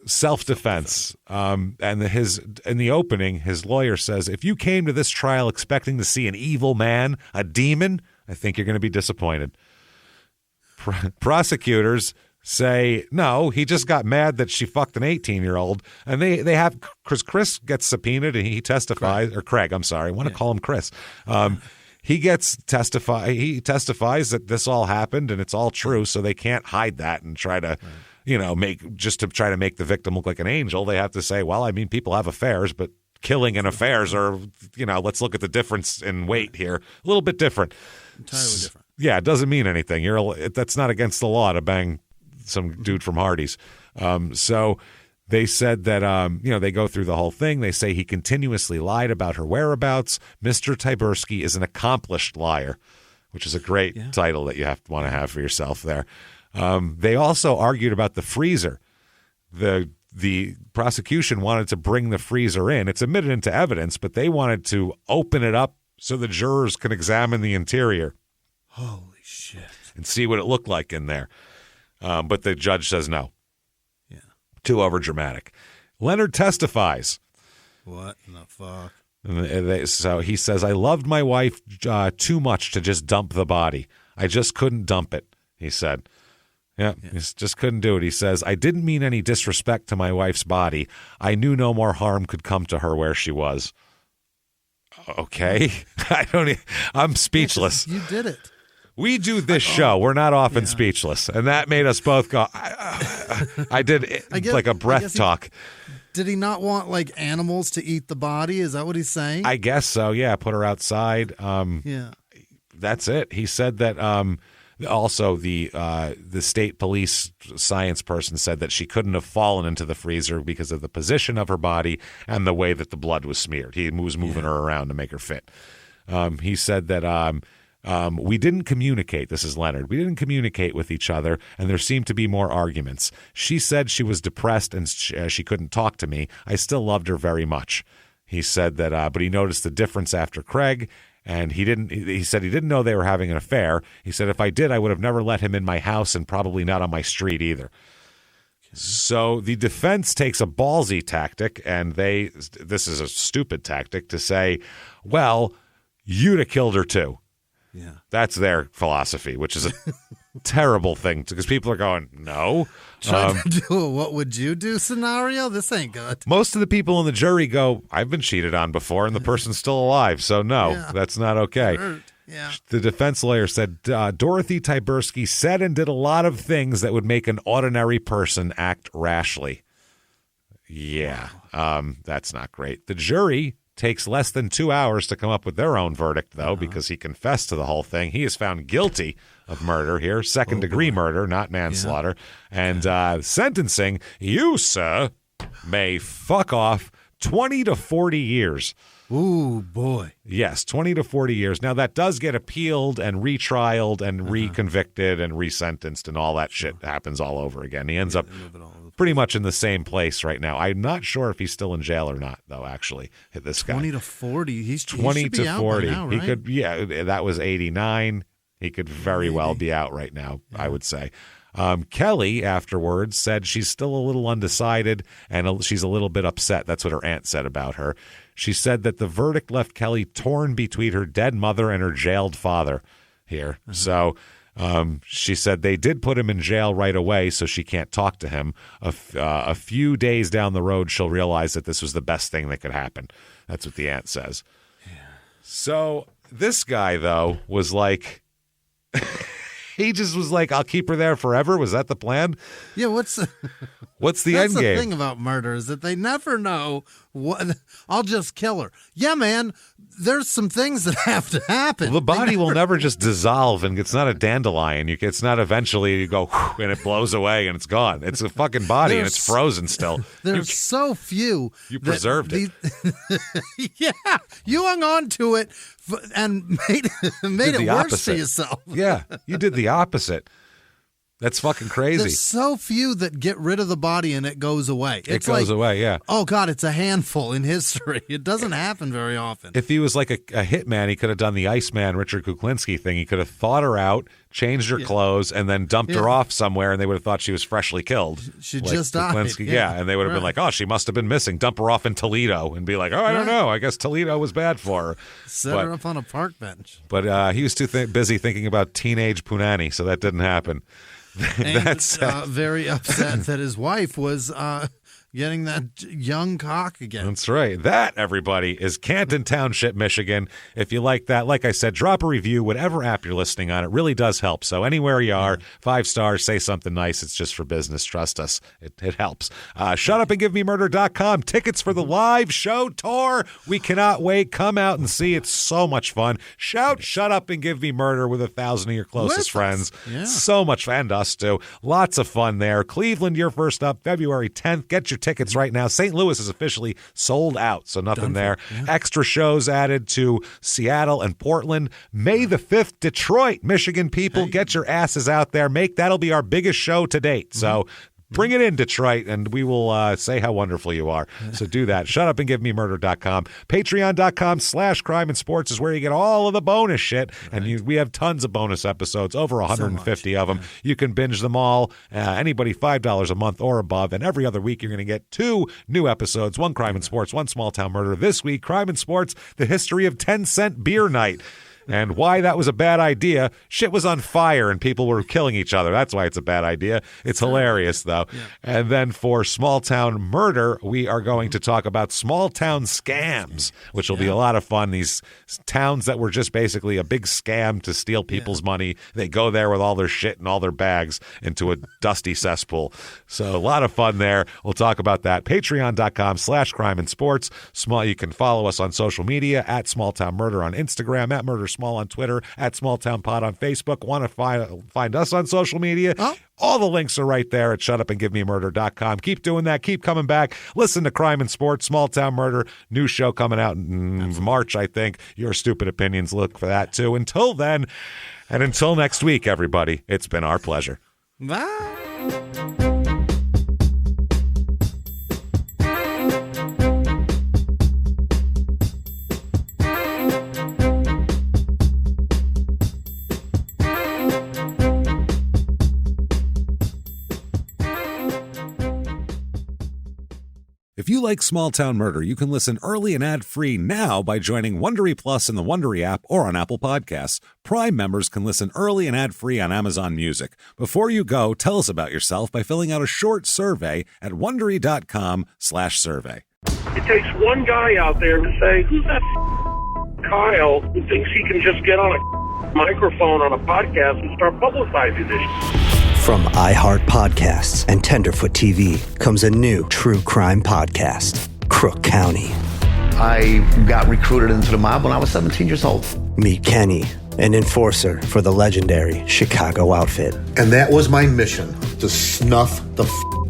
self-defense. And in the opening, his lawyer says, if you came to this trial expecting to see an evil man, a demon, I think you're going to be disappointed. Prosecutors say, no, he just got mad that she fucked an 18-year-old. And they have, because Chris gets subpoenaed and he testifies, or Craig, I'm sorry. I want to call him Chris. He testifies that this all happened and it's all true. So they can't hide that and try to, make the victim look like an angel. They have to say, well, I mean, people have affairs, but killing and affairs are, let's look at the difference in weight here. A little bit different. Entirely different. Yeah, it doesn't mean anything. That's not against the law to bang some dude from Hardee's. So they said that, they go through the whole thing. They say he continuously lied about her whereabouts. Mr. Tyberski is an accomplished liar, which is a great title that you want to have for yourself there. They also argued about the freezer. The prosecution wanted to bring the freezer in. It's admitted into evidence, but they wanted to open it up so the jurors can examine the interior. Holy shit. And see what it looked like in there. But the judge says no. Yeah. Too overdramatic. Leonard testifies. What in the fuck? So he says, I loved my wife too much to just dump the body. I just couldn't dump it, he said. Yeah, he just couldn't do it. He says, I didn't mean any disrespect to my wife's body. I knew no more harm could come to her where she was. Okay. I'm speechless. You did it. We do this show. We're not often speechless. And that made us both go, I did like a breath talk. Did he not want like animals to eat the body? Is that what he's saying? I guess so. Yeah, put her outside. Yeah. That's it. He said that also the state police science person said that she couldn't have fallen into the freezer because of the position of her body and the way that the blood was smeared. He was moving her around to make her fit. He said that we didn't communicate. This is Leonard. We didn't communicate with each other, and there seemed to be more arguments. She said she was depressed and she couldn't talk to me. I still loved her very much. He said that, but he noticed the difference after Craig. And he said he didn't know they were having an affair. He said, if I did, I would have never let him in my house and probably not on my street either. Okay. So the defense takes a ballsy tactic, and this is a stupid tactic to say, well, you'd have killed her too. Yeah. That's their philosophy, which is a terrible thing because people are going, no. Trying to do a what would you do scenario? This ain't good. Most of the people in the jury go, I've been cheated on before, and the person's still alive. So, no, that's not okay. Yeah. The defense lawyer said Dorothy Tyberski said and did a lot of things that would make an ordinary person act rashly. Yeah, that's not great. The jury takes less than 2 hours to come up with their own verdict, though, because he confessed to the whole thing. He is found guilty of murder here, second-degree murder, not manslaughter. And sentencing, you, sir, may fuck off 20 to 40 years. Ooh, boy. Yes, 20 to 40 years. Now, that does get appealed and retrialed and reconvicted and resentenced, and all that shit happens all over again. He ends up pretty much in the same place right now. I'm not sure if he's still in jail or not, though, actually, this guy. 20 to 40. He 20 should to be out 40. by now, right? He could, that was 89. He could very well be out right now, I would say. Kelly afterwards said she's still a little undecided and she's a little bit upset. That's what her aunt said about her. She said that the verdict left Kelly torn between her dead mother and her jailed father here. So she said they did put him in jail right away, so she can't talk to him. A few days down the road, she'll realize that this was the best thing that could happen. That's what the aunt says. Yeah. So this guy, though, was like... He just was like, I'll keep her there forever. Was that the plan? Yeah, what's the end game? That's the thing about murder is that they never know what. I'll just kill her. Yeah, man, there's some things that have to happen. Well, the body will never just dissolve, and it's not a dandelion. It's not eventually you go, whew, and it blows away, and it's gone. It's a fucking body, and it's frozen still. There's so few. You preserved it. Yeah, you hung on to it and made it worse for yourself. Yeah, you did the opposite. That's fucking crazy. There's so few that get rid of the body and it goes away. It goes away, yeah. Oh, God, it's a handful in history. It doesn't happen very often. If he was like a hitman, he could have done the Iceman, Richard Kuklinski thing. He could have thought her out, changed her clothes, and then dumped her off somewhere, and they would have thought she was freshly killed. She like just died. Yeah, and they would have been like, oh, she must have been missing. Dump her off in Toledo and be like, oh, I don't know. I guess Toledo was bad for her. Set her up on a park bench. But he was too busy thinking about teenage Punani, so that didn't happen. And that's very upset that his wife was getting that young cock again. That's right. That, everybody, is Canton Township, Michigan. If you like that, like I said, drop a review, whatever app you're listening on. It really does help. So anywhere you are, 5 stars, say something nice. It's just for business. Trust us. It helps. ShutUpAndGiveMeMurder.com. Tickets for the live show tour. We cannot wait. Come out and see. It's so much fun. Shout, shut up and give me murder with 1,000 of your closest friends. Yeah. So much fun. And us too. Lots of fun there. Cleveland, you're first up, February 10th. Get your tickets right now. St. Louis is officially sold out, so nothing there. Yeah. Extra shows added to Seattle and Portland. May the 5th, Detroit, Michigan people, get your asses out there. That'll be our biggest show to date. So bring it in, Detroit, and we will say how wonderful you are. So do that. ShutUpAndGiveMeMurder.com. Patreon.com/Crime and Sports is where you get all of the bonus shit. Right. And we have tons of bonus episodes, over 150 of them. You can binge them all. Anybody $5 a month or above. And every other week, you're going to get 2 new episodes, 1 Crime and Sports, 1 Small Town Murder. This week, Crime and Sports, the history of 10-cent beer night. and why that was a bad idea. Shit was on fire and people were killing each other. That's why it's a bad idea. It's hilarious, though. Yeah. And then for Small Town Murder, we are going to talk about small town scams, which will be a lot of fun. These towns that were just basically a big scam to steal people's money. They go there with all their shit and all their bags into a dusty cesspool. So a lot of fun there. We'll talk about that. Patreon.com/crime and sports. You can follow us on social media at Smalltown Murder on Instagram, at Murder Small on Twitter, at Smalltown Pod on Facebook. Want to find us on social media? Oh. All the links are right there at shutupandgivememurder.com. Keep doing that. Keep coming back. Listen to Crime and Sports, Small Town Murder. New show coming out in March, I think. Your Stupid Opinions. Look for that, too. Until then, and until next week, everybody, it's been our pleasure. Bye. If you like Small Town Murder, you can listen early and ad-free now by joining Wondery Plus in the Wondery app or on Apple Podcasts. Prime members can listen early and ad-free on Amazon Music. Before you go, tell us about yourself by filling out a short survey at Wondery.com/survey. It takes one guy out there to say, who's that Kyle who thinks he can just get on a microphone on a podcast and start publicizing this? From iHeart Podcasts and Tenderfoot TV comes a new true crime podcast, Crook County. I got recruited into the mob when I was 17 years old. Meet Kenny, an enforcer for the legendary Chicago outfit. And that was my mission, to snuff the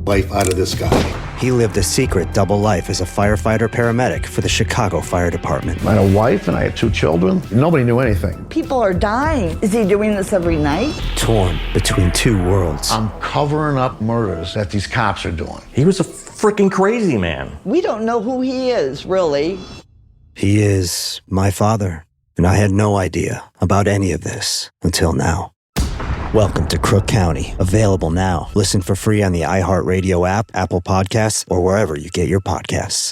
life out of this guy. He lived a secret double life as a firefighter-paramedic for the Chicago Fire Department. I had a wife and I had 2 children. Nobody knew anything. People are dying. Is he doing this every night? Torn between 2 worlds. I'm covering up murders that these cops are doing. He was a freaking crazy man. We don't know who he is, really. He is my father, and I had no idea about any of this until now. Welcome to Crook County. Available now. Listen for free on the iHeartRadio app, Apple Podcasts, or wherever you get your podcasts.